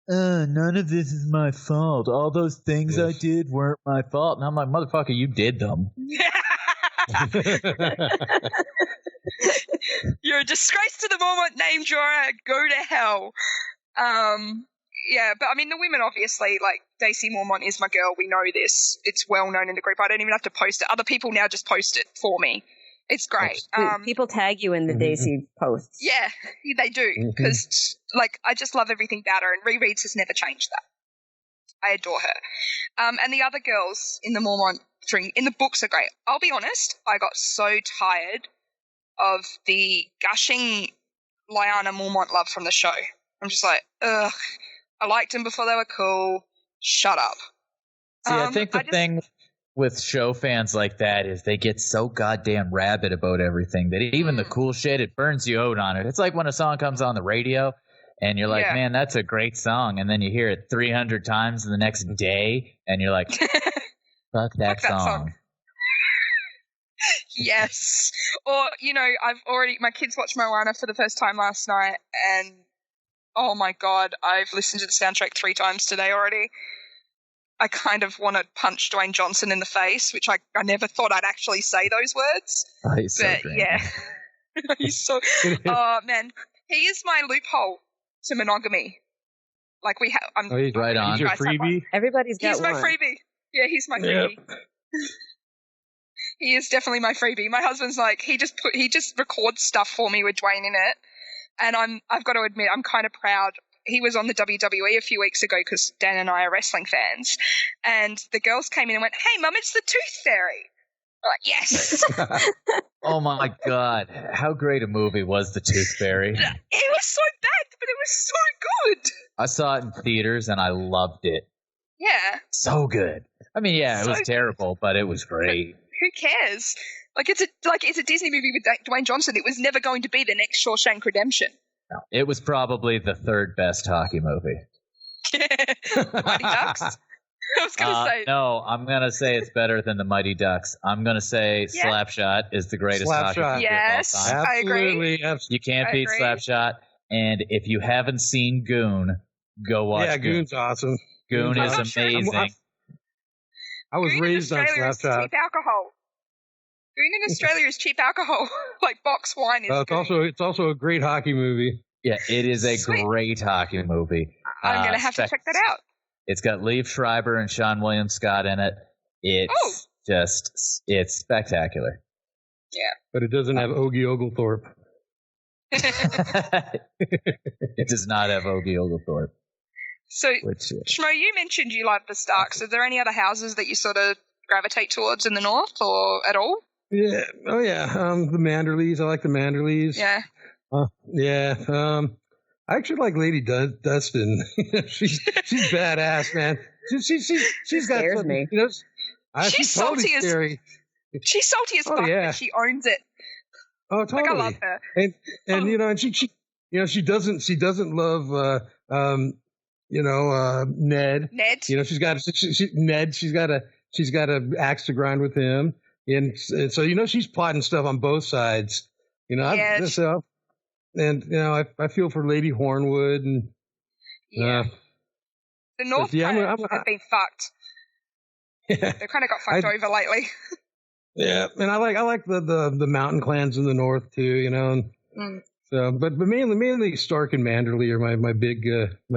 none of this is my fault. All those things I did weren't my fault. And I'm like, motherfucker, you did them. You're a disgrace to the Mormont name, Jorah. Go to hell. Yeah, but I mean, the women obviously, like, Daisy Mormont is my girl. We know this. It's well known in the group. I don't even have to post it. Other people now just post it for me. It's great. People tag you in the Daisy posts. Yeah, they do, because like I just love everything about her, and Rereads has never changed that. I adore her. And the other girls in the Mormont string in the books are great. I'll be honest, I got so tired of the gushing Lyanna Mormont love from the show. I'm just like, ugh. I liked them before they were cool. Shut up. See, I think the thing with show fans like that is they get so goddamn rabid about everything that even the cool shit, it burns you out on it. It's like when a song comes on the radio and you're like, man, that's a great song. And then you hear it 300 times the next day and you're like, fuck that song. Yes. Or, you know, my kids watched Moana for the first time last night, and oh my God, I've listened to the soundtrack 3 times today already. I kind of want to punch Dwayne Johnson in the face, which I never thought I'd actually say those words. Oh, he's so great. Yeah. He's so, oh man, he is my loophole to monogamy. Like he's right on. He's your freebie? Everybody's got one. He's my freebie. Yeah, he's my freebie. He is definitely my freebie. My husband's like, he just records stuff for me with Dwayne in it. And I've got to admit, I'm kind of proud. He was on the WWE a few weeks ago because Dan and I are wrestling fans. And the girls came in and went, "Hey, Mum, it's the Tooth Fairy." I'm like, yes. Oh, my God. How great a movie was The Tooth Fairy? It was so bad, but it was so good. I saw it in theaters, and I loved it. Yeah. So good. I mean, yeah, it was terrible, but it was great. Who cares? It's a Disney movie with Dwayne Johnson. It was never going to be the next Shawshank Redemption. No, it was probably the 3rd best hockey movie. The Mighty Ducks? I was going to say. No, I'm going to say it's better than the Mighty Ducks. I'm going to say Slapshot is the greatest hockey movie of all time. I agree. You can't beat Slapshot. And if you haven't seen Goon, go watch Goon. Yeah, Goon's awesome. Goon is amazing. I was raised on Slapshot. Cheap alcohol. Goon in Australia is cheap alcohol. Like box wine is. It's also a great hockey movie. Yeah, it is a great hockey movie. I'm going to have to check that out. It's got Liev Schreiber and Sean William Scott in it. It's spectacular. Yeah. But it doesn't have Ogie Oglethorpe. It does not have Ogie Oglethorpe. So, Shmo, you mentioned you like the Starks. Are there any other houses that you sort of gravitate towards in the north or at all? Yeah. Oh, yeah. The Manderleys. I like the Manderleys. Yeah. Yeah. I actually like Lady Dustin. she's badass, man. She's got scares me. You know, she's totally salty scary. She's salty as fuck, but she owns it. Oh, totally. Like, I love her. And you know, and she doesn't love Ned. Ned. You know, she's got a axe to grind with him, and so you know she's plotting stuff on both sides. You know, and you know I feel for Lady Hornwood and the North have been fucked. Yeah. They kind of got fucked over lately. Yeah, and I like the mountain clans in the north too. You know, so but mainly Stark and Manderley are my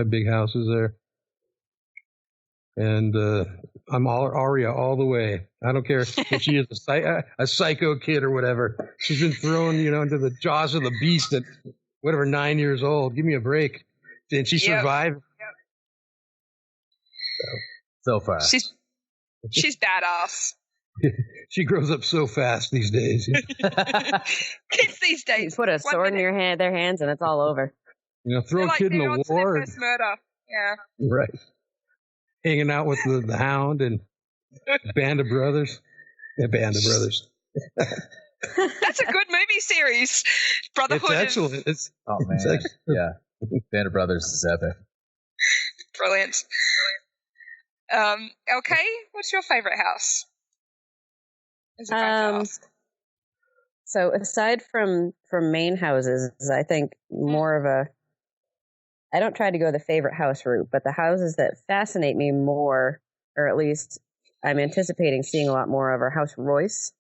big houses there. And I'm Arya all the way. I don't care if she is a psycho kid or whatever. She's been thrown, into the jaws of the beast at whatever 9 years old. Give me a break. And she survived. So far, she's badass. She grows up so fast these days. Kids these days. You put a sword in their hands and it's all over. Throw a kid in the war. First murder. Yeah. Right. Hanging out with the Hound and Band of Brothers. Yeah, Band of Brothers. That's a good movie series. Brotherhood. It's excellent. Oh man, yeah. Band of Brothers is epic. Brilliant. LK, what's your favorite house? So aside from main houses, I think more of a. I don't try to go the favorite house route, but the houses that fascinate me more, or at least I'm anticipating seeing a lot more of, are House Royce.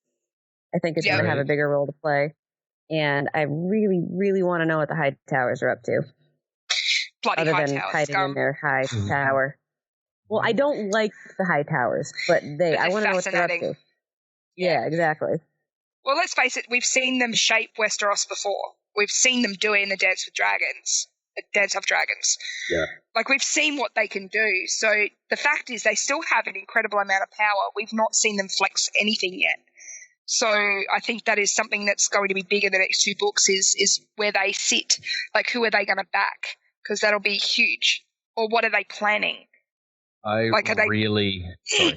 I think it's going to have a bigger role to play. And I really, really want to know what the High Towers are up to. Bloody other High than Towers. hiding in their high tower. Well, I don't like the High Towers, but I want to know what they're up to. Yeah, exactly. Well, let's face it, we've seen them shape Westeros before. We've seen them do it in the Dance of Dragons. Yeah. Like, we've seen what they can do. So the fact is they still have an incredible amount of power. We've not seen them flex anything yet. So I think that is something that's going to be big in the next 2 books is where they sit. Like, who are they going to back? Because that'll be huge. Or what are they planning? Sorry,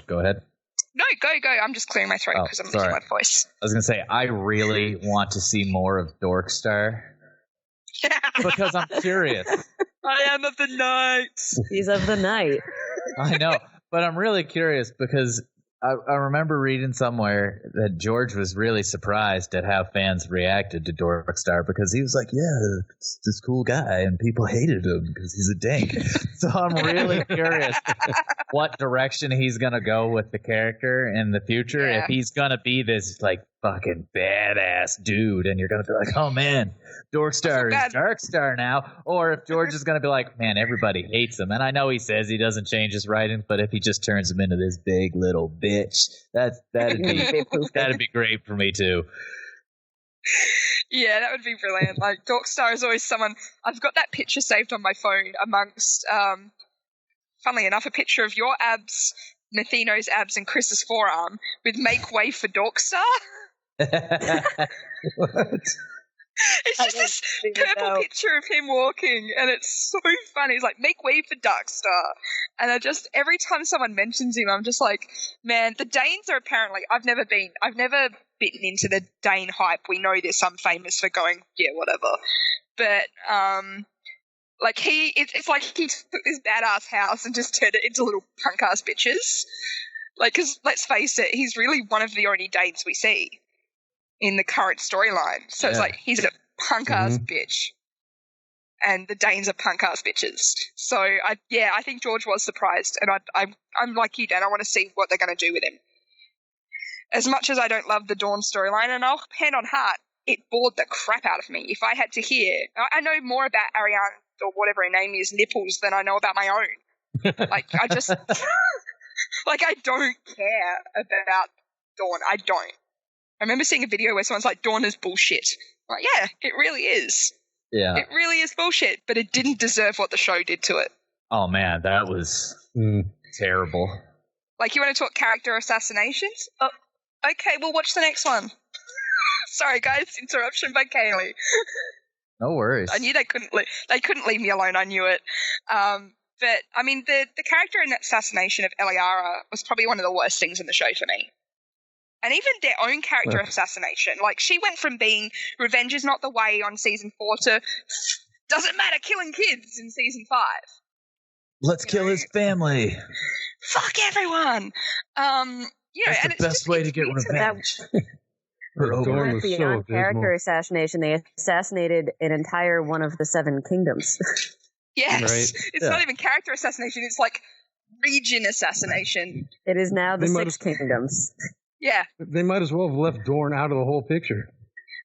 go ahead. No, go. I'm just clearing my throat because I'm losing my voice. I was going to say, I really want to see more of Dorkstar. Because I'm curious. I am of the night. He's of the night. I know, but I'm really curious because I remember reading somewhere that George was really surprised at how fans reacted to Dorkstar because he was like, yeah, it's this cool guy, and people hated him because he's a dank. So I'm really curious what direction he's going to go with the character in the future. Yeah. If he's going to be this, like, fucking badass dude, and you're going to be like, oh, man, Dorkstar is Darkstar now. Or if George is going to be like, man, everybody hates him. And I know he says he doesn't change his writing, but if he just turns him into this big little bitch, that'd be great for me too. Yeah, that would be brilliant. Like, Dorkstar is always someone. I've got that picture saved on my phone amongst, funnily enough, a picture of your abs, Matheno's abs, and Chris's forearm with "Make way for Dorkstar." What? It's just this purple picture of him walking, and it's so funny. He's like, "Make way for Darkstar," and every time someone mentions him, I'm just like, man, the Danes are apparently. I've never bitten into the Dane hype. We know this. I'm famous for going, yeah, whatever. But like it's like he took this badass house and just turned it into little punk ass bitches. Like, because let's face it, he's really one of the only Danes we see in the current storyline. So it's like, he's a punk-ass bitch. And the Danes are punk-ass bitches. So, I think George was surprised. And I'm like you, Dan. I want to see what they're going to do with him. As much as I don't love the Dawn storyline, and I'll hand on heart, it bored the crap out of me. If I had to hear... I know more about Ariane, or whatever her name is, nipples, than I know about my own. Like, I just... like, I don't care about Dawn. I don't. I remember seeing a video where someone's like, Dawn is bullshit. I'm like, yeah, it really is. Yeah. It really is bullshit, but it didn't deserve what the show did to it. Oh, man, that was terrible. Like, you want to talk character assassinations? Oh, okay, we'll watch the next one. Sorry, guys, interruption by Kaylee. No worries. I knew they couldn't leave me alone. I knew it. But, I mean, the character in that assassination of Eliara was probably one of the worst things in the show for me. And even their own character assassination. Like, she went from being revenge is not the way on season 4 to doesn't matter killing kids in season 5. Let's kill his family. Fuck everyone. That's and the best way to get revenge. Beyond character assassination, they assassinated an entire one of the 7 kingdoms. Yes. Right. It's not even character assassination. It's like region assassination. It is now the 6 kingdoms. Yeah. They might as well have left Dorne out of the whole picture.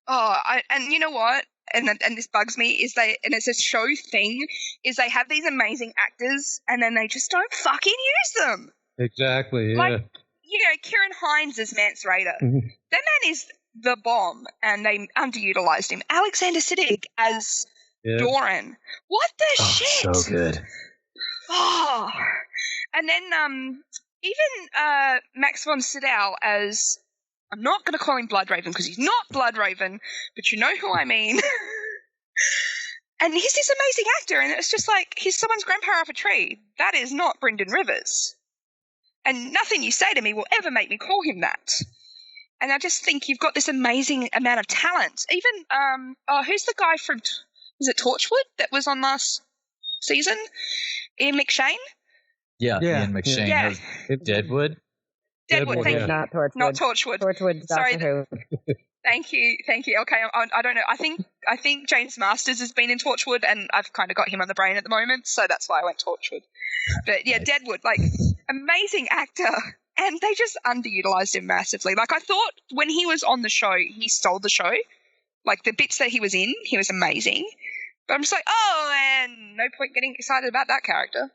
Oh, and you know what? And this bugs me is it's a show thing, is they have these amazing actors and then they just don't fucking use them. Exactly, yeah. Like, Kieran Hines as Mance Rayder. That man is the bomb, and they underutilized him. Alexander Siddig as Doran. What the shit? So good. Oh. And then even Max von Sydow as... I'm not going to call him Bloodraven because he's not Bloodraven, but you know who I mean. And he's this amazing actor, and it's just like, he's someone's grandpa off a tree. That is not Brynden Rivers. And nothing you say to me will ever make me call him that. And I just think you've got this amazing amount of talent. Even, who's the guy from, was it Torchwood that was on last season? Ian McShane? Yeah. Ian McShane. Yeah. Deadwood? Deadwood, thank you. Not Torchwood. Not Torchwood. Torchwood's Sorry. Doctor Who. Thank you. Okay, I don't know. I think James Masters has been in Torchwood, and I've kind of got him on the brain at the moment, so that's why I went Torchwood. But yeah, Deadwood, like, amazing actor, and they just underutilized him massively. Like, I thought when he was on the show, he stole the show. Like, the bits that he was in, he was amazing. But I'm just like, and no point getting excited about that character.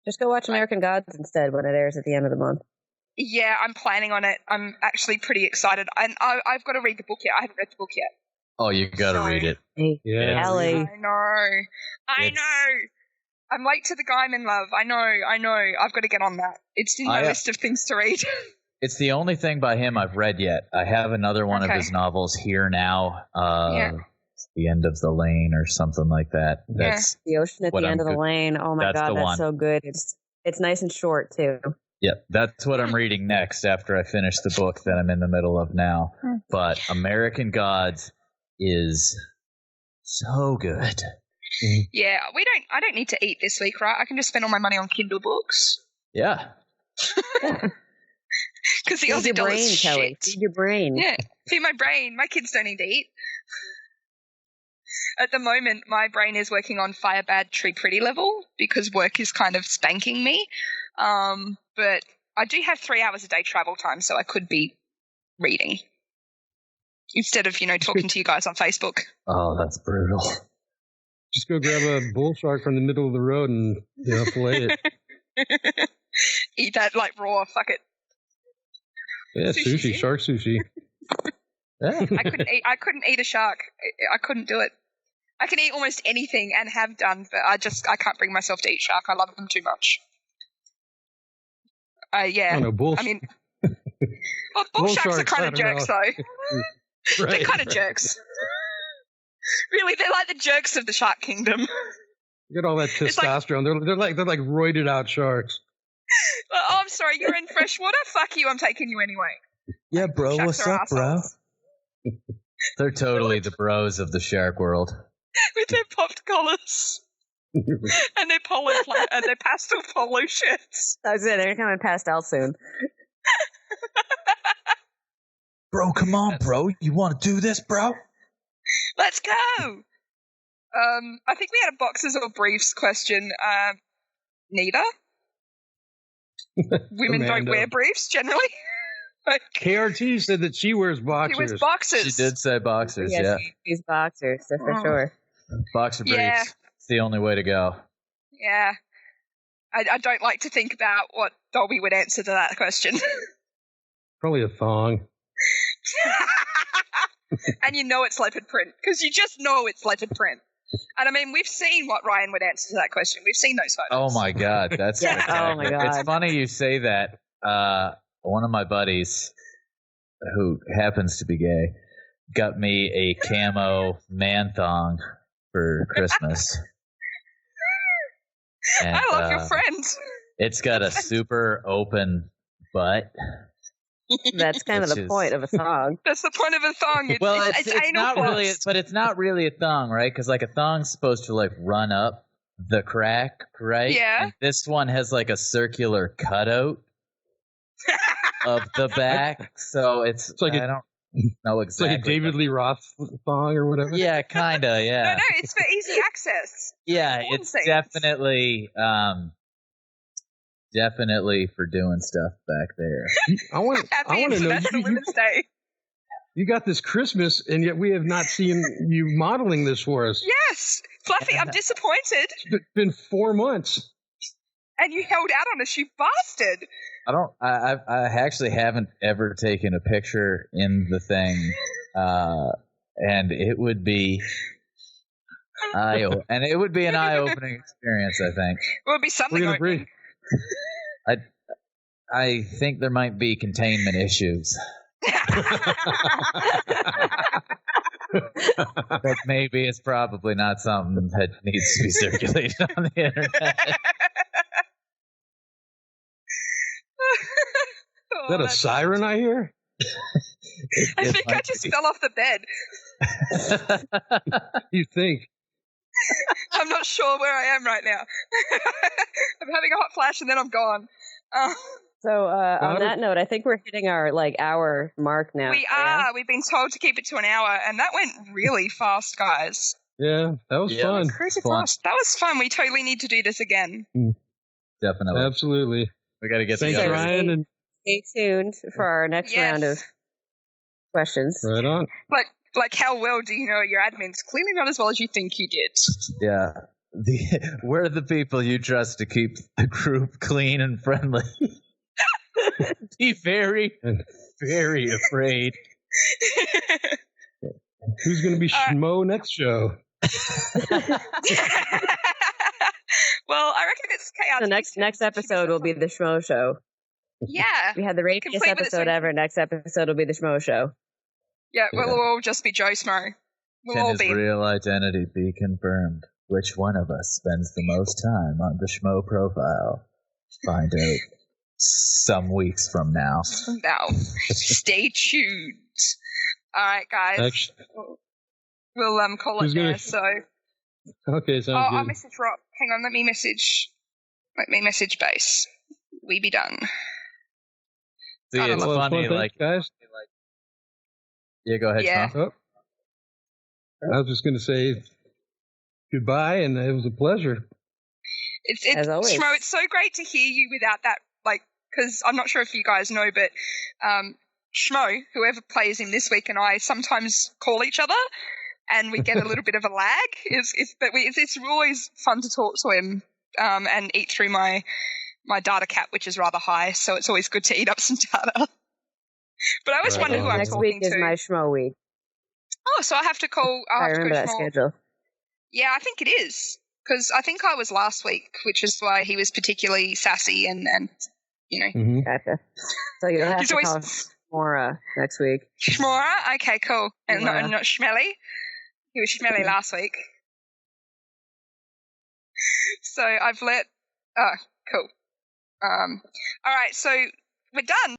Just go watch American Gods instead when it airs at the end of the month. Yeah, I'm planning on it. I'm actually pretty excited. And I've got to read the book yet. I haven't read the book yet. Oh, you got to read it. Yeah. Ellie. I know. I'm late to the Gaiman love. I know. I've got to get on that. It's in my list of things to read. It's the only thing by him I've read yet. I have another one of his novels here now. The End of the Lane or something like that. That's The Ocean at the End of the Lane. Oh my God, that's so good. It's nice and short too. Yep, that's what I'm reading next after I finish the book that I'm in the middle of now. But American Gods is so good. Yeah, I don't need to eat this week, right? I can just spend all my money on Kindle books. Yeah. Because the Feed Aussie your dollar's brain, shit. Kelly. Feed your brain. Yeah, feed my brain. My kids don't need to eat. At the moment, my brain is working on Fire Bad Tree Pretty level because work is kind of spanking me. But I do have 3 hours a day travel time, so I could be reading instead of, talking to you guys on Facebook. Oh, that's brutal. Just go grab a bull shark from the middle of the road and fillet it. Eat that like raw. Fuck it. Yeah, sushi, shark sushi. I couldn't eat a shark. I couldn't do it. I can eat almost anything and have done, but I can't bring myself to eat shark. I love them too much. Yeah. Oh, no, bull. I mean, well, bull sharks are kind of jerks, though. They're kind of jerks. Really, they're like the jerks of the shark kingdom. You get all that testosterone. They're like roided out sharks. Oh, I'm sorry, you're in freshwater? Fuck you, I'm taking you anyway. Yeah, bro, Sharks what's up, bro? They're totally the bros of the shark world. With their popped collars. And their and their pastel polo shirts. I was saying, they're coming pastel soon. Bro, come on, bro. You want to do this, bro? Let's go! I think we had a boxers or briefs question. Neither. Women don't wear briefs, generally. KRT said that she wears boxers. She wears boxers. She did say boxers, yeah. She's boxers, so for sure. Boxer briefs. It's the only way to go. Yeah. I don't like to think about what Dolby would answer to that question. Probably a thong. And it's leopard print, because you just know it's leopard print. And I mean, we've seen what Ryan would answer to that question. We've seen those photos. Oh my God, that's spectacular. Oh my God. It's funny you say that. One of my buddies, who happens to be gay, got me a camo man thong for Christmas. And, I love your friend. It's got a super open butt. That's kind of the point of a thong. That's the point of a thong. It's not really, but it's not really a thong, right? Because like a thong's supposed to like run up the crack, right? Yeah. And this one has like a circular cutout of the back, so it's like I don't know exactly. It's like a David Lee Roth thong or whatever. Yeah, kinda. Yeah. No, it's for easy access. Yeah, it's definitely. Definitely for doing stuff back there. I want to know. Women's Day. You got this Christmas, and yet we have not seen you modeling this for us. Yes, Fluffy, I'm disappointed. It's been 4 months. And you held out on us, you bastard. I actually haven't ever taken a picture in the thing, and it would be an eye-opening experience, I think. It would be something opening. I think there might be containment issues. But maybe it's probably not something that needs to be circulated on the internet. Is that a siren I hear? I think I just fell off the bed. You think? I'm not sure where I am right now. I'm having a hot flash and then I'm gone. So on that note, I think we're hitting our hour mark now. We are. We've been told to keep it to an hour, and that went really fast, guys. Yeah, that was fun. Crazy fast. That was fun. We totally need to do this again. Definitely. Absolutely. We got to get Thanks, together. Ryan. And stay tuned for our next round of questions. Right on. Like how well do you know your admins? Clearly not as well as you think you did. Yeah. We're the people you trust to keep the group clean and friendly. Be very, very afraid. Who's going to be Schmo next show? Well, I reckon it's chaos. The next episode will be the Schmo Show. Yeah. We had the rapiest episode ever. Next episode will be the Schmo Show. Yeah, we'll all just be Joe Schmo. We'll all Can his real identity be confirmed? Which one of us spends the most time on the Schmo profile? Find out some weeks from now. Now, stay tuned. All right, guys. Actually, we'll call it there. So. Okay, sounds good. I message Rob. Hang on, let me message base. We be done. See, it's funny, like guys. Yeah, go ahead, yeah. Sean. I was just going to say goodbye, and it was a pleasure. It's as always. Schmo, it's so great to hear you without that, like, because I'm not sure if you guys know, but Schmo, whoever plays him this week, and I sometimes call each other, and we get a little bit of a lag. It's always fun to talk to him and eat through my data cap, which is rather high, so it's always good to eat up some data. But I always wonder who I'm next talking week to. is my Schmo week. Oh, so I have to call. I remember that schedule. Yeah, I think it is. Because I think I was last week, which is why he was particularly sassy and you know. Mm-hmm. Gotcha. So you'll have to call Shmora next week. Shmora? Okay, cool. And not Schmelly. He was Schmelly last week. So I've let... Oh, cool. All right, so we're done.